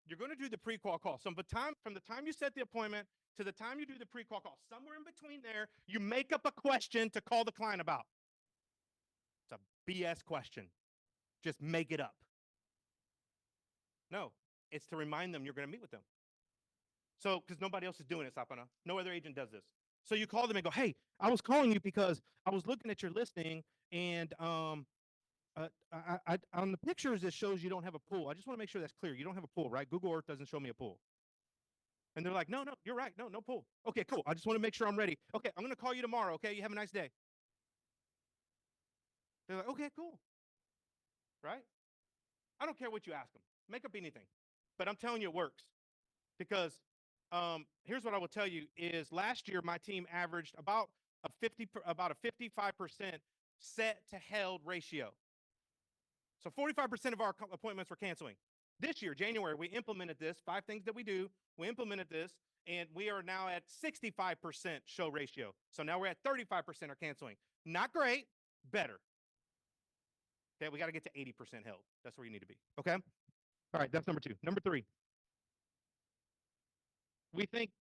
you're going to do the pre-qual call. So from the time you set the appointment to the time you do the pre-qual call, somewhere in between there, you make up a question to call the client about. It's a BS question. Just make it up. No, it's to remind them you're going to meet with them. So, because nobody else is doing it, Sapana. No other agent does this. So you call them and go, "Hey, I was calling you because I was looking at your listing and on the pictures it shows you don't have a pool. I just want to make sure that's clear. You don't have a pool, right? Google Earth doesn't show me a pool." And they're like, "No, no, you're right. No pool." "Okay, cool. I just want to make sure I'm ready. Okay, I'm going to call you tomorrow. Okay, you have a nice day." They're like, "Okay, cool." Right? I don't care what you ask them. Make up anything. But I'm telling you it works. Because here's what I will tell you is last year my team averaged about a 55% set to held ratio. So 45% of our appointments were canceling. This year, January, we implemented this, 5 things that we do. We implemented this, and we are now at 65% show ratio. So now we're at 35% are canceling. Not great, better. Okay, we got to get to 80% held. That's where you need to be. Okay? All right, that's number 2. Number 3. We think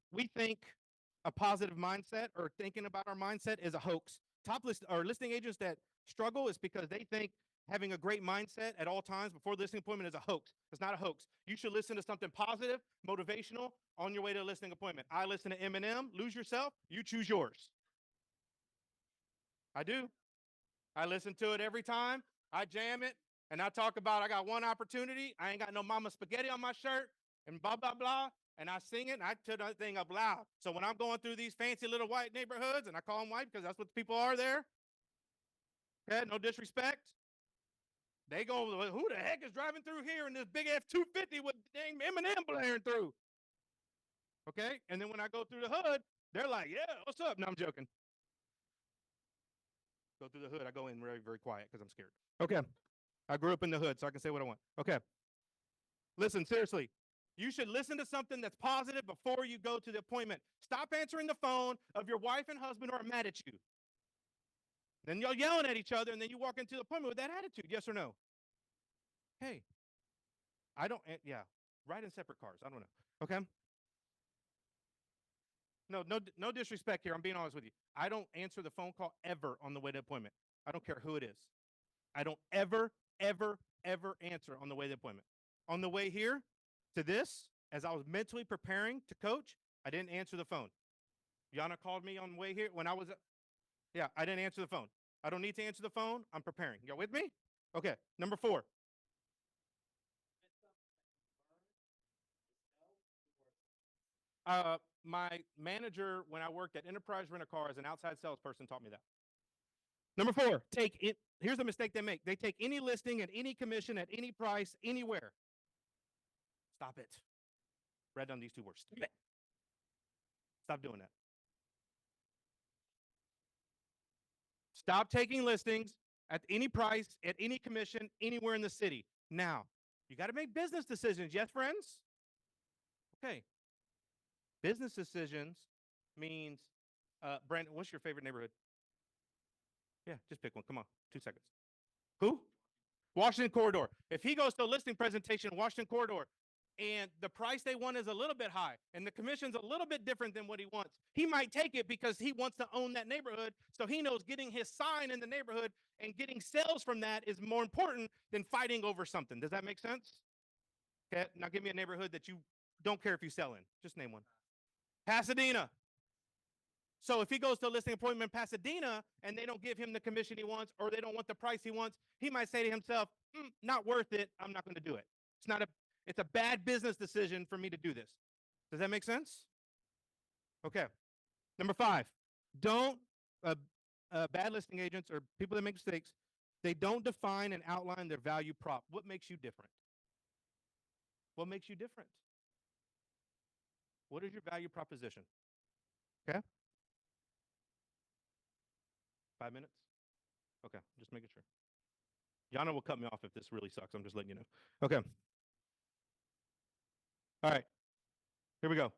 a positive mindset or thinking about our mindset is a hoax. Top list or listing agents that struggle is because they think having a great mindset at all times before the listing appointment is a hoax. It's not a hoax. You should listen to something positive, motivational on your way to a listing appointment. I listen to Eminem, Lose Yourself, you choose yours. I do. I listen to it every time. I jam it and I talk about I got one opportunity. I ain't got no mama spaghetti on my shirt and blah, blah, blah. And I sing it and I turn that thing up loud. So when I'm going through these fancy little white neighborhoods, and I call them white because that's what the people are there. Okay, no disrespect. They go, "Who the heck is driving through here in this big F-250 with dang Eminem blaring through?" Okay, and then when I go through the hood, they're like, "Yeah, what's up?" No, I'm joking. Go through the hood. I go in very, very quiet because I'm scared. Okay, I grew up in the hood, so I can say what I want. Okay, listen, seriously. You should listen to something that's positive before you go to the appointment. Stop answering the phone of your wife and husband who are mad at you. Then you're yelling at each other, and then you walk into the appointment with that attitude. Yes or no? Hey, I don't, yeah, ride in separate cars. I don't know. Okay? No disrespect here. I'm being honest with you. I don't answer the phone call ever on the way to the appointment. I don't care who it is. I don't ever answer on the way to the appointment. On the way here to this, as I was mentally preparing to coach, I didn't answer the phone. Yana called me on the way here when I was, yeah, I didn't answer the phone. I don't need to answer the phone. I'm preparing. Y'all with me? Okay, number 4. My manager, when I worked at Enterprise Rent-A-Car as an outside salesperson, taught me that. Number 4, take it. Here's the mistake they make. They take any listing at any commission at any price, anywhere. Stop it. Write down these 2 words. Stop it. Stop doing that. Stop taking listings at any price, at any commission, anywhere in the city. Now, you got to make business decisions. Yes, friends? Okay. Business decisions means, Brandon, what's your favorite neighborhood? Yeah, just pick one. Come on, 2 seconds. Who? Washington Corridor. If he goes to a listing presentation in Washington Corridor and the price they want is a little bit high and the commission's a little bit different than what he wants, he might take it because he wants to own that neighborhood. So he knows getting his sign in the neighborhood and getting sales from that is more important than fighting over something. Does that make sense? Okay, now give me a neighborhood that you don't care if you sell in. Just name one. Pasadena. So if he goes to a listing appointment in Pasadena and they don't give him the commission he wants or they don't want the price he wants, he might say to himself, not worth it. I'm not going to do it. It's a bad business decision for me to do this. Does that make sense? Okay. Number 5, don't, bad listing agents or people that make mistakes, they don't define and outline their value prop. What makes you different? What makes you different? What is your value proposition? Okay. 5 minutes? Okay, just making sure. Yana will cut me off if this really sucks. I'm just letting you know. Okay. All right. Here we go.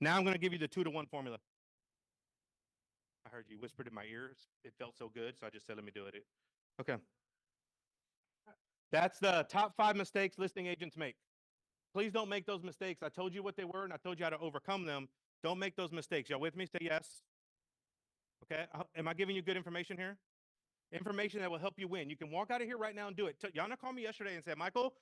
Now I'm going to give you the 2-to-1 formula. I heard you whispered in my ears. It felt so good, so I just said, let me do it. Okay. That's the top 5 mistakes listing agents make. Please don't make those mistakes. I told you what they were, and I told you how to overcome them. Don't make those mistakes. Y'all with me? Say yes. Okay. Am I giving you good information here? Information that will help you win. You can walk out of here right now and do it. Yana called me yesterday and said, Michael,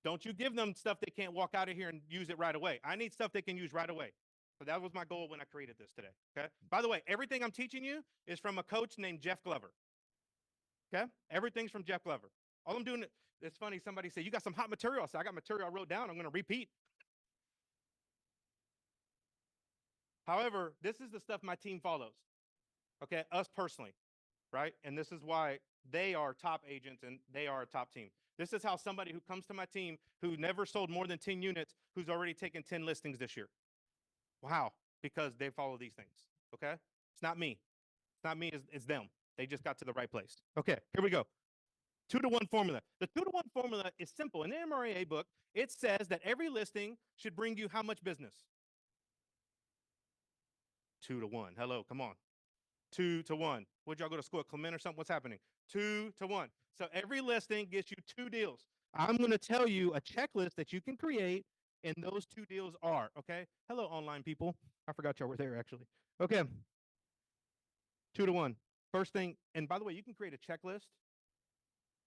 don't you give them stuff they can't walk out of here and use it right away. I need stuff they can use right away. So that was my goal when I created this today. Okay. By the way, everything I'm teaching you is from a coach named Jeff Glover. Okay. Everything's from Jeff Glover. All I'm doing, it's funny. Somebody said, you got some hot material. I said, I got material I wrote down. I'm going to repeat. However, this is the stuff my team follows. Okay. Us personally. Right. And this is why they are top agents and they are a top team. This is how somebody who comes to my team who never sold more than 10 units, who's already taken 10 listings this year. Wow. Because they follow these things. Okay. It's not me. It's not me. It's them. They just got to the right place. Okay. Here we go. 2-to-1 formula. The 2-to-1 formula is simple. In the MRAA book, it says that every listing should bring you how much business? 2-to-1. Hello. Come on. 2-to-1. Would y'all go to school at Clement or something? What's happening? 2-to-1. So every listing gets you 2 deals. I'm going to tell you a checklist that you can create, and those 2 deals are, okay? Hello, online people. I forgot y'all were there, actually. Okay. 2-to-1. First thing, and by the way, you can create a checklist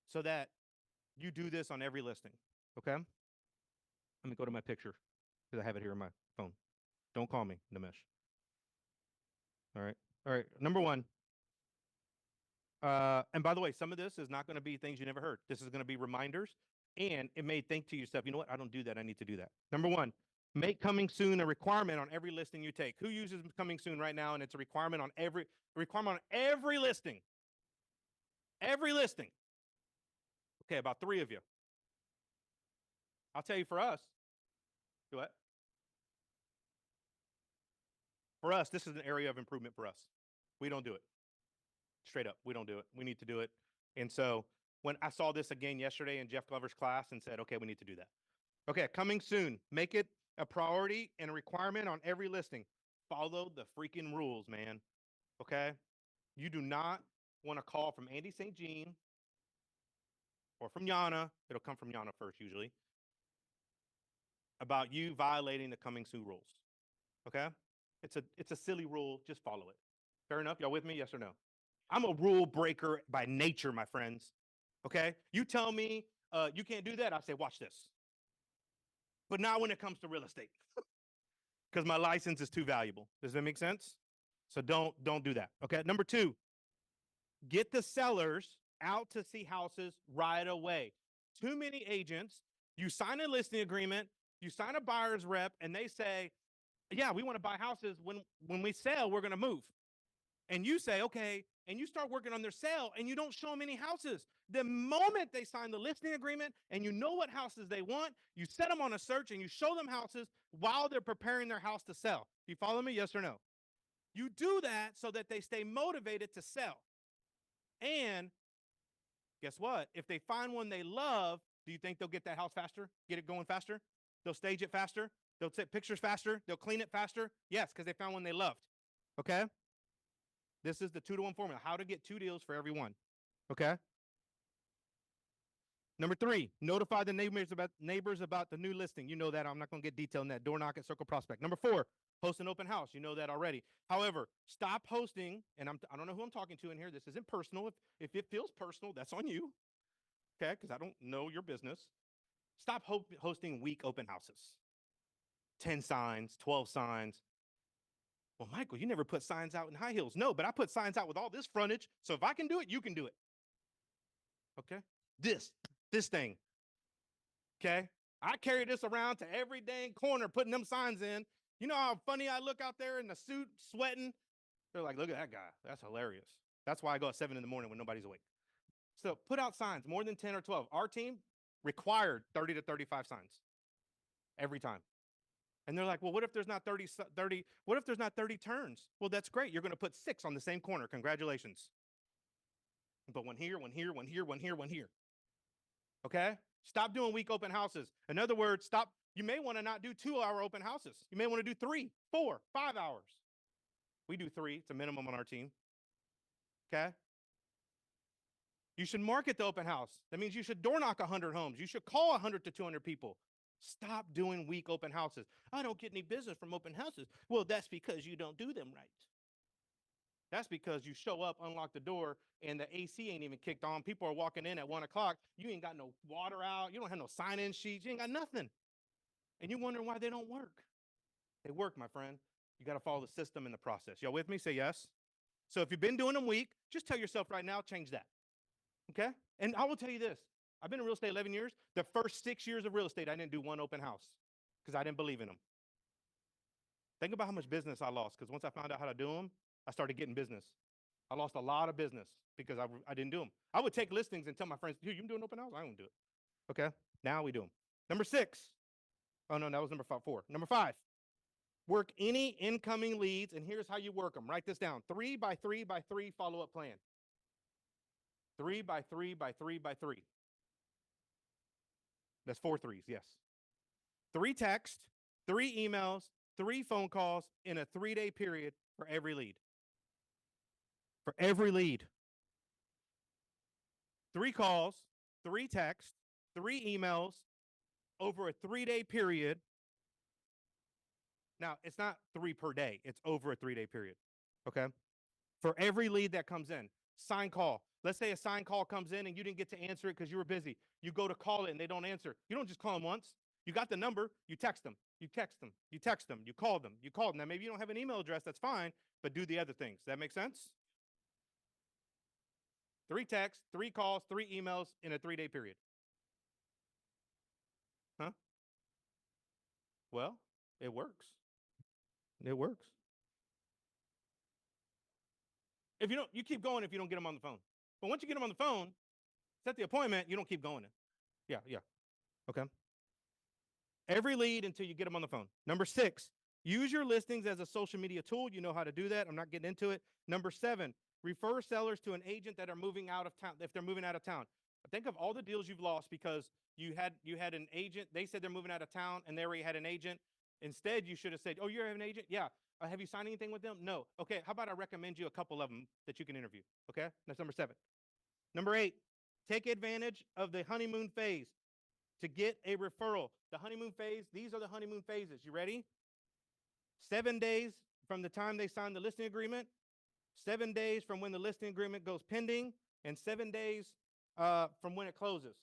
so that you do this on every listing, okay? Let me go to my picture because I have it here on my phone. Don't call me, Nimesh. All right. All right. Number 1. And by the way, some of this is not going to be things you never heard. This is going to be reminders, and it may think to yourself, you know what? I don't do that. I need to do that. Number 1, make coming soon a requirement on every listing you take. Who uses coming soon right now? And it's a requirement on every listing. Every listing. Okay, about 3 of you. I'll tell you for us. Do what? For us, this is an area of improvement for us. We don't do it. Straight up, we don't do it. We need to do it. And so when I saw this again yesterday in Jeff Glover's class and said, okay, we need to do that. Okay, coming soon. Make it a priority and a requirement on every listing. Follow the freaking rules, man. Okay? You do not want to call from Andy St. Jean or from Yana. It'll come from Yana first, usually. About you violating the coming soon rules. Okay? It's a silly rule. Just follow it. Fair enough? Y'all with me? Yes or no? I'm a rule breaker by nature, my friends. Okay? You tell me you can't do that, I say, watch this. But not when it comes to real estate. Because my license is too valuable. Does that make sense? So don't do that. Okay. Number 2, get the sellers out to see houses right away. Too many agents, you sign a listing agreement, you sign a buyer's rep, and they say, yeah, we want to buy houses. When we sell, we're going to move. And you say, okay, and you start working on their sale, and you don't show them any houses. The moment they sign the listing agreement and you know what houses they want, you set them on a search and you show them houses while they're preparing their house to sell. You follow me? Yes or no? You do that so that they stay motivated to sell. And guess what? If they find one they love, do you think they'll get that house faster? Get it going faster? They'll stage it faster? They'll take pictures faster? They'll clean it faster? Yes, because they found one they loved. Okay? This is the 2-to-1 formula. How to get 2 deals for every one. Okay? Number 3, notify the neighbors about the new listing. You know that. I'm not going to get detailed in that. Door knock at Circle Prospect. Number 4, host an open house. You know that already. However, stop hosting, and I don't know who I'm talking to in here. This isn't personal. If it feels personal, that's on you. Okay? Because I don't know your business. Stop hosting weak open houses. 10 signs, 12 signs. Well, Michael, you never put signs out in high heels. No, but I put signs out with all this frontage. So if I can do it, you can do it. Okay? This thing. Okay? I carry this around to every dang corner, putting them signs in. You know how funny I look out there in the suit, sweating? They're like, look at that guy. That's hilarious. That's why I go at 7 in the morning when nobody's awake. So put out signs, more than 10 or 12. Our team required 30 to 35 signs every time. And they're like, well, what if there's not 30, what if there's not 30 turns? Well, that's great. You're going to put 6 on the same corner. Congratulations. But one here, one here, one here, one here, one here. Okay? Stop doing week open houses. In other words, stop. You may want to not do 2-hour open houses. You may want to do 3, 4, 5 hours. We do 3. It's a minimum on our team. Okay? You should market the open house. That means you should door knock 100 homes. You should call 100 to 200 people. Stop doing week open houses. I don't get any business from open houses. Well, that's because you don't do them right. That's because you show up, unlock the door, and the AC ain't even kicked on. People are walking in at 1 o'clock. You ain't got no water out. You don't have no sign-in sheets. You ain't got nothing. And you're wondering why they don't work. They work, my friend. You got to follow the system and the process. Y'all with me? Say yes. So if you've been doing them weak, just tell yourself right now, change that. Okay? And I will tell you this. I've been in real estate 11 years. The first 6 years of real estate, I didn't do one open house because I didn't believe in them. Think about how much business I lost because once I found out how to do them, I started getting business. I lost a lot of business because I didn't do them. I would take listings and tell my friends, dude, you doing open house? I don't do it. Okay? Now we do them. Number 6. Oh, no, that was number 4. Number 5. Work any incoming leads, and here's how you work them. Write this down. 3 by 3 by 3 follow-up plan. 3 by 3 by 3 by 3. That's 4 threes, yes. 3 texts, 3 emails, 3 phone calls in a 3-day period for every lead. For every lead. 3 calls, 3 texts, 3 emails over a 3-day period. Now, it's not 3 per day. It's over a 3-day period, okay? For every lead that comes in. Sign call. Let's say a sign call comes in and you didn't get to answer it because you were busy. You go to call it and they don't answer. You don't just call them once. You got the number. You text them. You text them. You text them. You call them. You call them. Now, maybe you don't have an email address. That's fine, but do the other things. Does that make sense? 3 texts, 3 calls, 3 emails in a 3-day period. Huh? Well, it works. It works. If you don't, you keep going if you don't get them on the phone. But once you get them on the phone, set the appointment, you don't keep going. Yeah. Okay. Every lead until you get them on the phone. Number 6, use your listings as a social media tool. You know how to do that. I'm not getting into it. Number 7, refer sellers to an agent that are moving out of town. If they're moving out of town, think of all the deals you've lost because you had an agent. They said they're moving out of town and they already had an agent. Instead, you should have said, oh, you have an agent? Yeah. Have you signed anything with them? No. Okay, how about I recommend you a couple of them that you can interview? Okay, that's number 7. Number 8, take advantage of the honeymoon phase to get a referral. The honeymoon phase, these are the honeymoon phases. You ready? 7 days from the time they sign the listing agreement, 7 days from when the listing agreement goes pending, and 7 days from when it closes.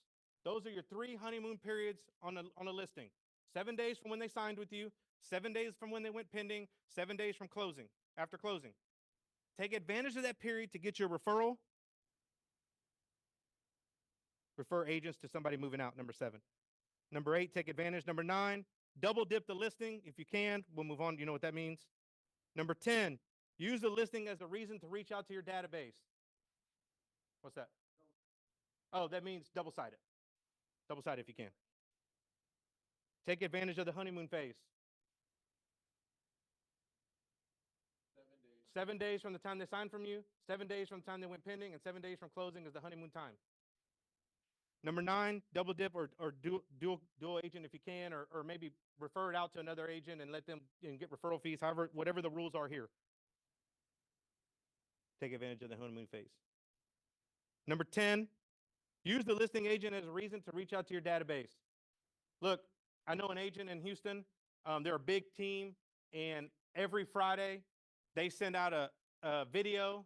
Those are your 3 honeymoon periods on a listing. 7 days from when they signed with you, 7 days from when they went pending, 7 days from closing, after closing. Take advantage of that period to get your referral. Refer agents to somebody moving out, number 7. Number 8, take advantage. Number 9, double dip the listing if you can. We'll move on. You know what that means? Number 10, use the listing as a reason to reach out to your database. What's that? Oh, that means double-sided. Double-sided if you can. Take advantage of the honeymoon phase. 7 days from the time they signed from you, 7 days from the time they went pending, and 7 days from closing is the honeymoon time. Number 9, double dip or dual agent if you can, or maybe refer it out to another agent and let them get referral fees, however, whatever the rules are here. Take advantage of the honeymoon phase. Number 10, use the listing agent as a reason to reach out to your database. Look, I know an agent in Houston. They're a big team, and every Friday they send out a video.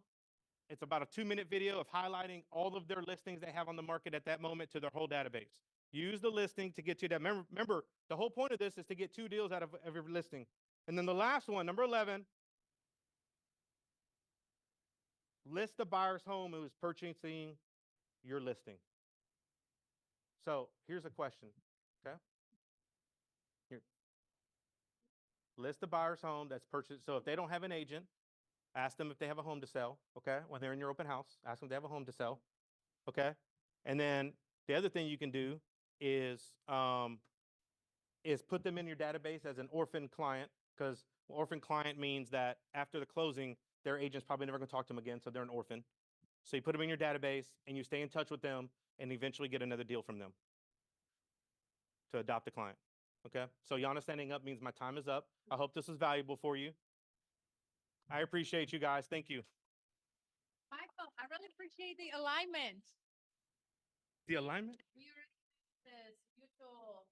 It's about a 2-minute video of highlighting all of their listings they have on the market at that moment to their whole database. Use the listing to get you that. Remember, the whole point of this is to get 2 deals out of every listing. And then the last one, number 11, list the buyer's home who is purchasing your listing. So here's a question, okay? list the buyer's home that's purchased. So if they don't have an agent, ask them if they have a home to sell. Okay. When they're in your open house, ask them if they have a home to sell. Okay. And then the other thing you can do is put them in your database as an orphan client, because orphan client means that after the closing, their agent's probably never going to talk to them again. So they're an orphan. So you put them in your database and you stay in touch with them and eventually get another deal from them to adopt a client. Okay. So Yana standing up means my time is up. I hope this was valuable for you. I appreciate you guys. Thank you. Michael, I really appreciate the alignment. The alignment? We already have this mutual.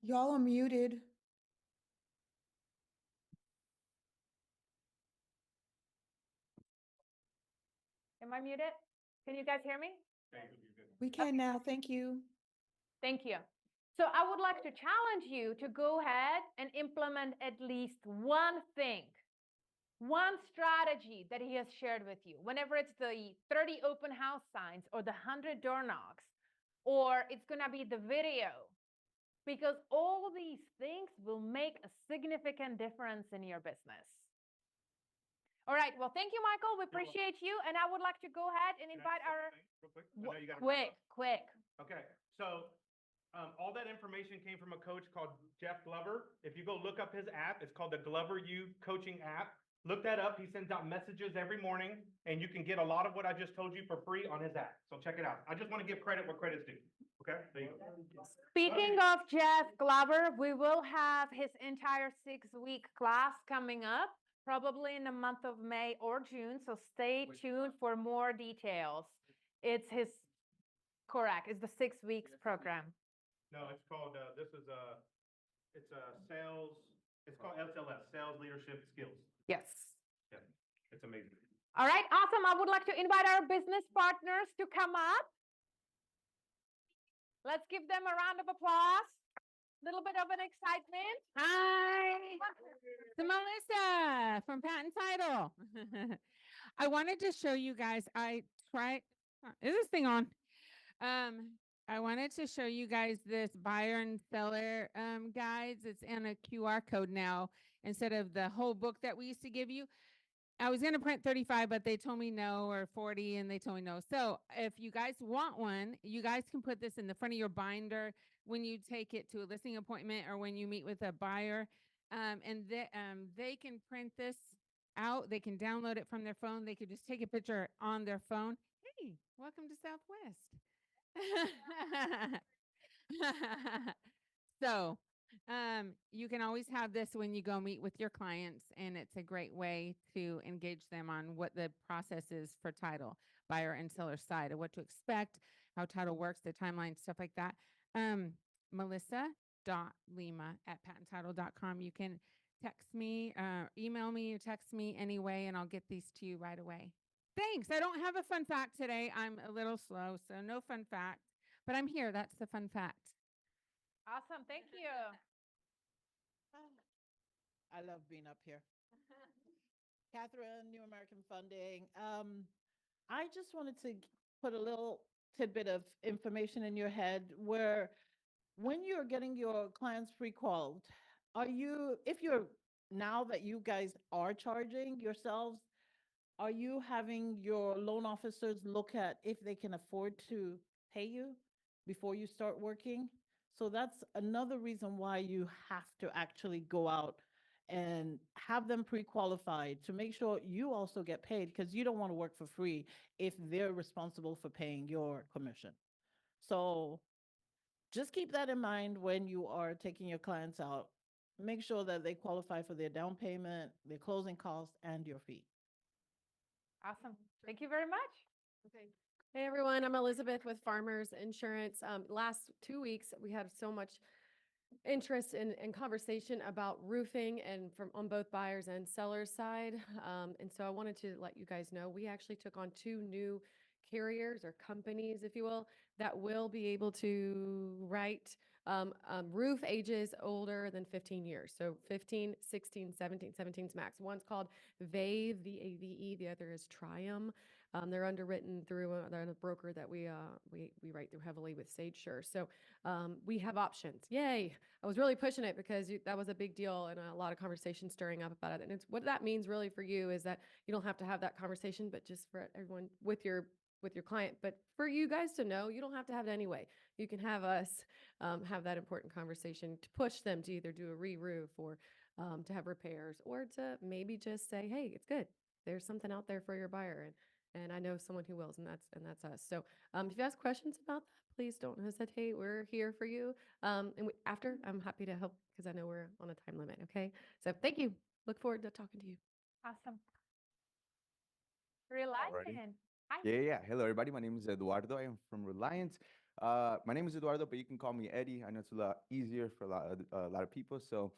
Y'all are muted. Am I muted? Can you guys hear me? We can now, thank you. Thank you. So I would like to challenge you to go ahead and implement at least one thing, one strategy that he has shared with you. Whenever it's the 30 open house signs or the 100 door knocks, or it's going to be the video, because all these things will make a significant difference in your business. All right. Well, thank you, Michael. We appreciate you. And I would like to go ahead and invite our quick. Okay. So all that information came from a coach called Jeff Glover. If you go look up his app, it's called the Glover U Coaching app. Look that up. He sends out messages every morning, and you can get a lot of what I just told you for free on his app. So check it out. I just want to give credit where credit's due. Okay. There you go. Speaking of Jeff Glover, we will have his entire 6-week class coming up, probably in the month of May or June. So stay tuned for more details. It's correct. It's the 6 weeks program. No, it's called, it's called SLS, Sales Leadership Skills. Yes. Yeah, it's amazing. All right. Awesome. I would like to invite our business partners to come up. Let's give them a round of applause. A little bit of an excitement. Hi, it's Melissa from Patent Title. I wanted to show you guys, is this thing on? I wanted to show you guys this buyer and seller guides. It's in a QR code now instead of the whole book that we used to give you. I was going to print 35, but they told me no, or 40, and they told me no. So if you guys want one, you guys can put this in the front of your binder when you take it to a listing appointment or when you meet with a buyer. And they can print this out. They can download it from their phone. They could just take a picture on their phone. Hey, welcome to Southwest. So you can always have this when you go meet with your clients, and it's a great way to engage them on what the process is for title, buyer and seller side, of what to expect, how title works, the timeline, stuff like that. Melissa.lima@patenttitle.com. You can text me, email me, or text me anyway, and I'll get these to you right away. Thanks. I don't have a fun fact today. I'm a little slow, so no fun fact, but I'm here. That's the fun fact. Awesome. Thank you. I love being up here. Catherine, New American Funding. I just wanted to put a little tidbit of information in your head where when you're getting your clients pre-qualified, now that you guys are charging yourselves, are you having your loan officers look at if they can afford to pay you before you start working? So that's another reason why you have to actually go out and have them pre-qualified to make sure you also get paid, because you don't want to work for free if they're responsible for paying your commission. So just keep that in mind when you are taking your clients out. Make sure that they qualify for their down payment, their closing costs, and your fee. Awesome. Thank you very much. Okay. Hey everyone, I'm Elizabeth with Farmers Insurance. Last 2 weeks, we had so much interest and conversation about roofing and from on both buyers and sellers side. And so I wanted to let you guys know, we actually took on 2 new carriers or companies, if you will, that will be able to write roof ages older than 15 years. So 15, 16, 17, 17's max. One's called VAVE, V-A-V-E. The other is Trium. They're underwritten through a broker that we write through heavily with Sage Sure. So we have options. Yay. I was really pushing it because that was a big deal and a lot of conversation stirring up about it. And it's what that means really for you is that you don't have to have that conversation, but just for everyone with your client. But for you guys to know, you don't have to have it anyway. You can have us have that important conversation to push them to either do a re-roof or to have repairs, or to maybe just say, hey, it's good. There's something out there for your buyer. And I know someone who wills, and that's us. So if you ask questions about that, please don't hesitate. We're here for you. After, I'm happy to help because I know we're on a time limit. Okay. So thank you. Look forward to talking to you. Awesome. Alrighty. Reliant. Hi. Yeah. Hello, everybody. My name is Eduardo. I am from Reliance. My name is Eduardo, but you can call me Eddie. I know it's a lot easier for a lot of people. So,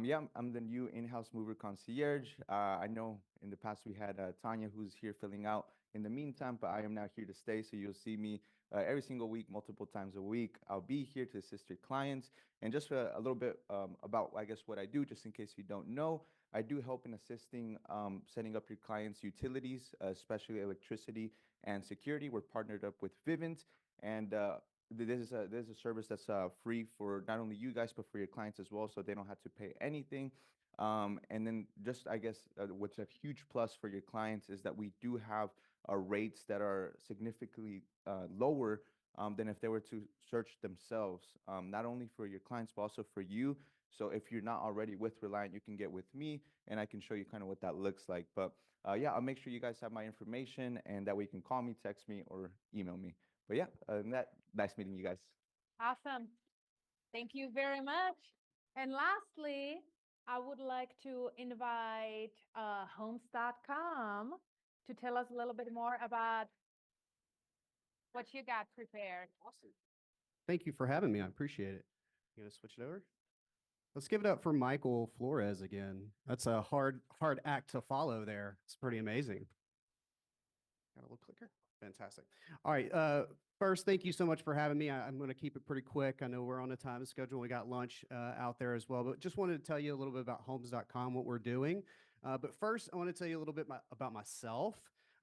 yeah, I'm the new in-house mover concierge. I know in the past we had Tanya, who's here filling out in the meantime, but I am now here to stay. So you'll see me every single week, multiple times a week. I'll be here to assist your clients. And just a little bit about, I guess, what I do, just in case you don't know. I do help in assisting setting up your clients' utilities, especially electricity and security. We're partnered up with Vivint, and there's a service that's free for not only you guys but for your clients as well, so they don't have to pay anything. And then just, I guess, what's a huge plus for your clients is that we do have rates that are significantly lower than if they were to search themselves, not only for your clients but also for you. So if you're not already with Reliant, you can get with me, and I can show you kind of what that looks like. But yeah, I'll make sure you guys have my information, and that way you can call me, text me, or email me. But yeah, other than that, nice meeting you guys. Awesome. Thank you very much. And lastly, I would like to invite homes.com to tell us a little bit more about what you got prepared. Awesome. Thank you for having me. I appreciate it. You gonna switch it over? Let's give it up for Michael Flores again. That's a hard act to follow there. It's pretty amazing. Got a little clicker. Fantastic. All right. First, thank you so much for having me. I'm going to keep it pretty quick. I know we're on a time schedule. We got lunch out there as well, but just wanted to tell you a little bit about homes.com, what we're doing. But first, I want to tell you a little bit about myself.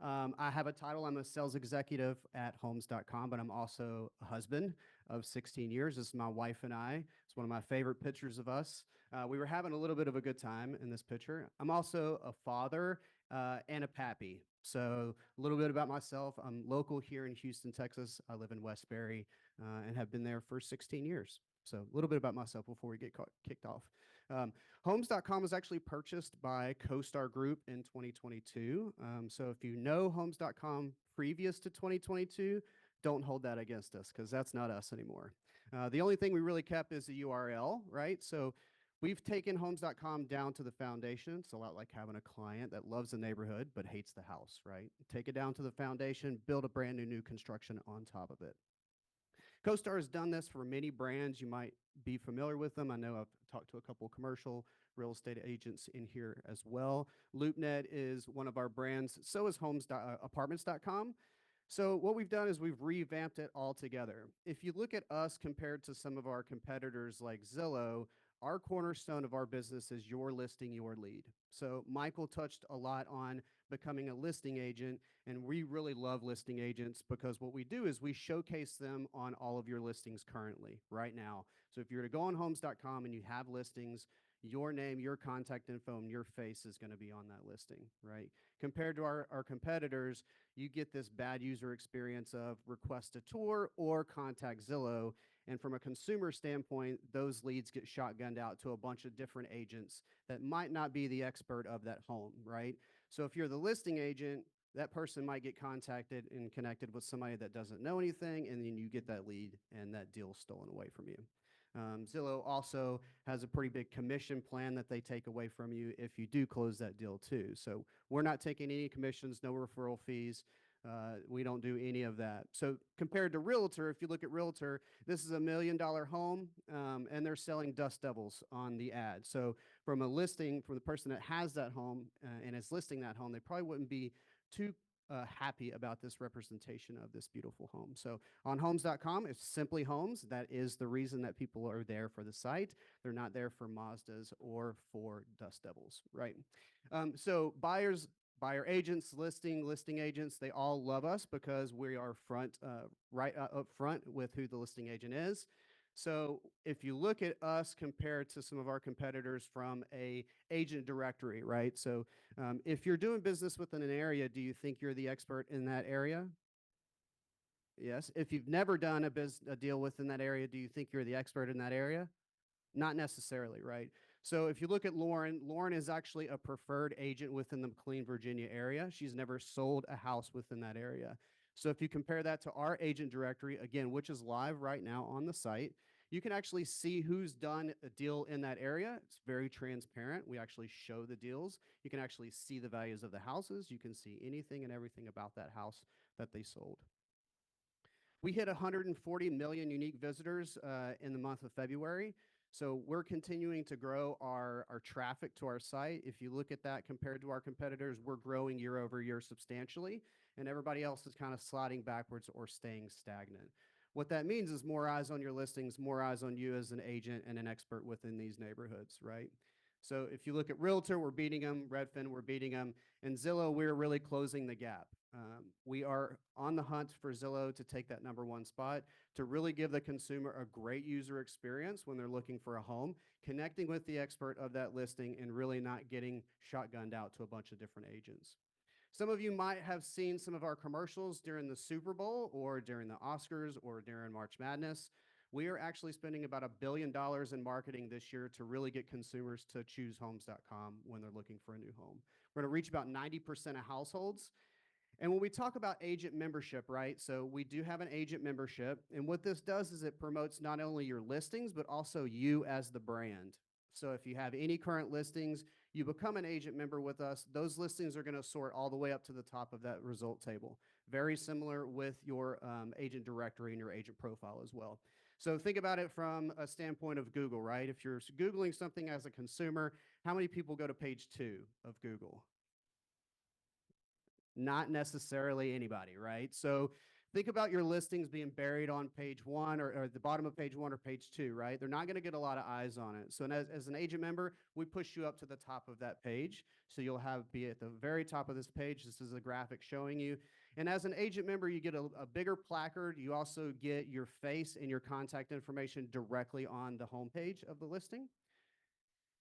I have a title. I'm a sales executive at homes.com, but I'm also a husband of 16 years. This is my wife and I. It's one of my favorite pictures of us. We were having a little bit of a good time in this picture. I'm also a father and a pappy. So a little bit about myself. I'm local here in Houston, Texas. I live in Westbury and have been there for 16 years. So a little bit about myself before we get kicked off. Homes.com was actually purchased by CoStar Group in 2022. So if you know Homes.com previous to 2022, don't hold that against us because that's not us anymore. The only thing we really kept is the URL, right? So we've taken Homes.com down to the foundation. It's a lot like having a client that loves the neighborhood but hates the house, right? Take it down to the foundation, build a brand new construction on top of it. CoStar has done this for many brands. You might be familiar with them. I know I've talked to a couple commercial real estate agents in here as well. LoopNet is one of our brands. So is apartments.com. So what we've done is we've revamped it all together. If you look at us compared to some of our competitors like Zillow, our cornerstone of our business is your listing, your lead. So Michael touched a lot on becoming a listing agent, and we really love listing agents because what we do is we showcase them on all of your listings currently, right now. So if you're to go on homes.com and you have listings, your name, your contact info, and your face is going to be on that listing, right? Compared to our competitors, you get this bad user experience of request a tour or contact Zillow. And from a consumer standpoint, those leads get shotgunned out to a bunch of different agents that might not be the expert of that home, right? So if you're the listing agent, that person might get contacted and connected with somebody that doesn't know anything, and then you get that lead and that deal stolen away from you. Zillow also has a pretty big commission plan that they take away from you if you do close that deal too. So we're not taking any commissions, no referral fees. We don't do any of that. So compared to Realtor, if you look at Realtor, this is $1 million home, and they're selling dust devils on the ad. So from a listing, from the person that has that home and is listing that home, they probably wouldn't be too happy about this representation of this beautiful home. So on homes.com, it's simply homes. That is the reason that people are there for the site. They're not there for Mazdas or for dust devils, right? So buyer agents, listing agents, they all love us because we are right up front with who the listing agent is. So if you look at us compared to some of our competitors from a agent directory, right? So if you're doing business within an area, do you think you're the expert in that area? Yes. If you've never done a deal within that area, do you think you're the expert in that area? Not necessarily, right? So if you look at Lauren, Lauren is actually a preferred agent within the McLean, Virginia area. She's never sold a house within that area. So if you compare that to our agent directory, again, which is live right now on the site, you can actually see who's done a deal in that area. It's very transparent. We actually show the deals. You can actually see the values of the houses. You can see anything and everything about that house that they sold. We hit 140 million unique visitors in the month of February. So we're continuing to grow our traffic to our site. If you look at that compared to our competitors, we're growing year over year substantially, and everybody else is kind of sliding backwards or staying stagnant. What that means is more eyes on your listings, more eyes on you as an agent and an expert within these neighborhoods, right? So if you look at Realtor, we're beating them. Redfin, we're beating them. And Zillow, we're really closing the gap. We are on the hunt for Zillow to take that #1 spot, to really give the consumer a great user experience when they're looking for a home, connecting with the expert of that listing, and really not getting shotgunned out to a bunch of different agents. Some of you might have seen some of our commercials during the Super Bowl or during the Oscars or during March Madness. We are actually spending about $1 billion in marketing this year to really get consumers to choose homes.com when they're looking for a new home. We're going to reach about 90% of households. And when we talk about agent membership, right? So we do have an agent membership. And what this does is it promotes not only your listings, but also you as the brand. So if you have any current listings, you become an agent member with us. Those listings are going to sort all the way up to the top of that result table. Very similar with your agent directory and your agent profile as well. So think about it from a standpoint of Google, right? If you're Googling something as a consumer, how many people go to page 2 of Google? Not necessarily anybody, right? So think about your listings being buried on page 1 or the bottom of page 1 or page 2, right? They're not going to get a lot of eyes on it. So as an agent member, we push you up to the top of that page. So you'll be at the very top of this page. This is a graphic showing you. And as an agent member, you get a bigger placard. You also get your face and your contact information directly on the homepage of the listing.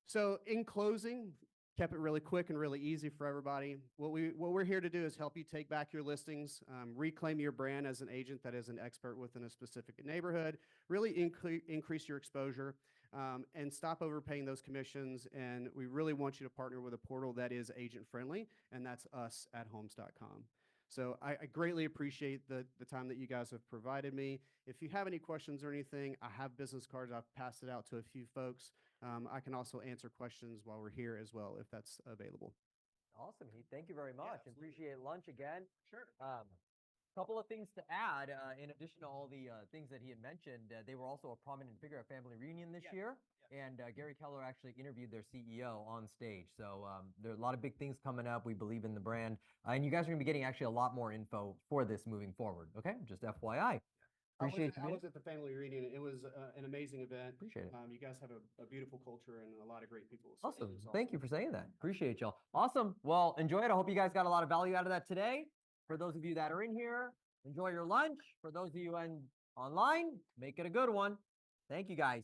So in closing, kept it really quick and really easy for everybody. What we're here to do is help you take back your listings, reclaim your brand as an agent that is an expert within a specific neighborhood, really increase your exposure, and stop overpaying those commissions. And we really want you to partner with a portal that is agent friendly, and that's us at homes.com. So I greatly appreciate the time that you guys have provided me. If you have any questions or anything, I have business cards. I've passed it out to a few folks. I can also answer questions while we're here as well, if that's available. Awesome, Heath. Thank you very much. Appreciate lunch again. Sure. Couple of things to add, in addition to all the things that he had mentioned, they were also a prominent figure at Family Reunion this year. And Gary Keller actually interviewed their CEO on stage. So there are a lot of big things coming up. We believe in the brand. And you guys are going to be getting actually a lot more info for this moving forward. Okay, just FYI. Appreciate I was at the Family Reunion. It was an amazing event. Appreciate it. You guys have a beautiful culture and a lot of great people. So Awesome. Thank you for saying that. Appreciate y'all. Awesome. Well, enjoy it. I hope you guys got a lot of value out of that today. For those of you that are in here, enjoy your lunch. For those of you online, make it a good one. Thank you, guys.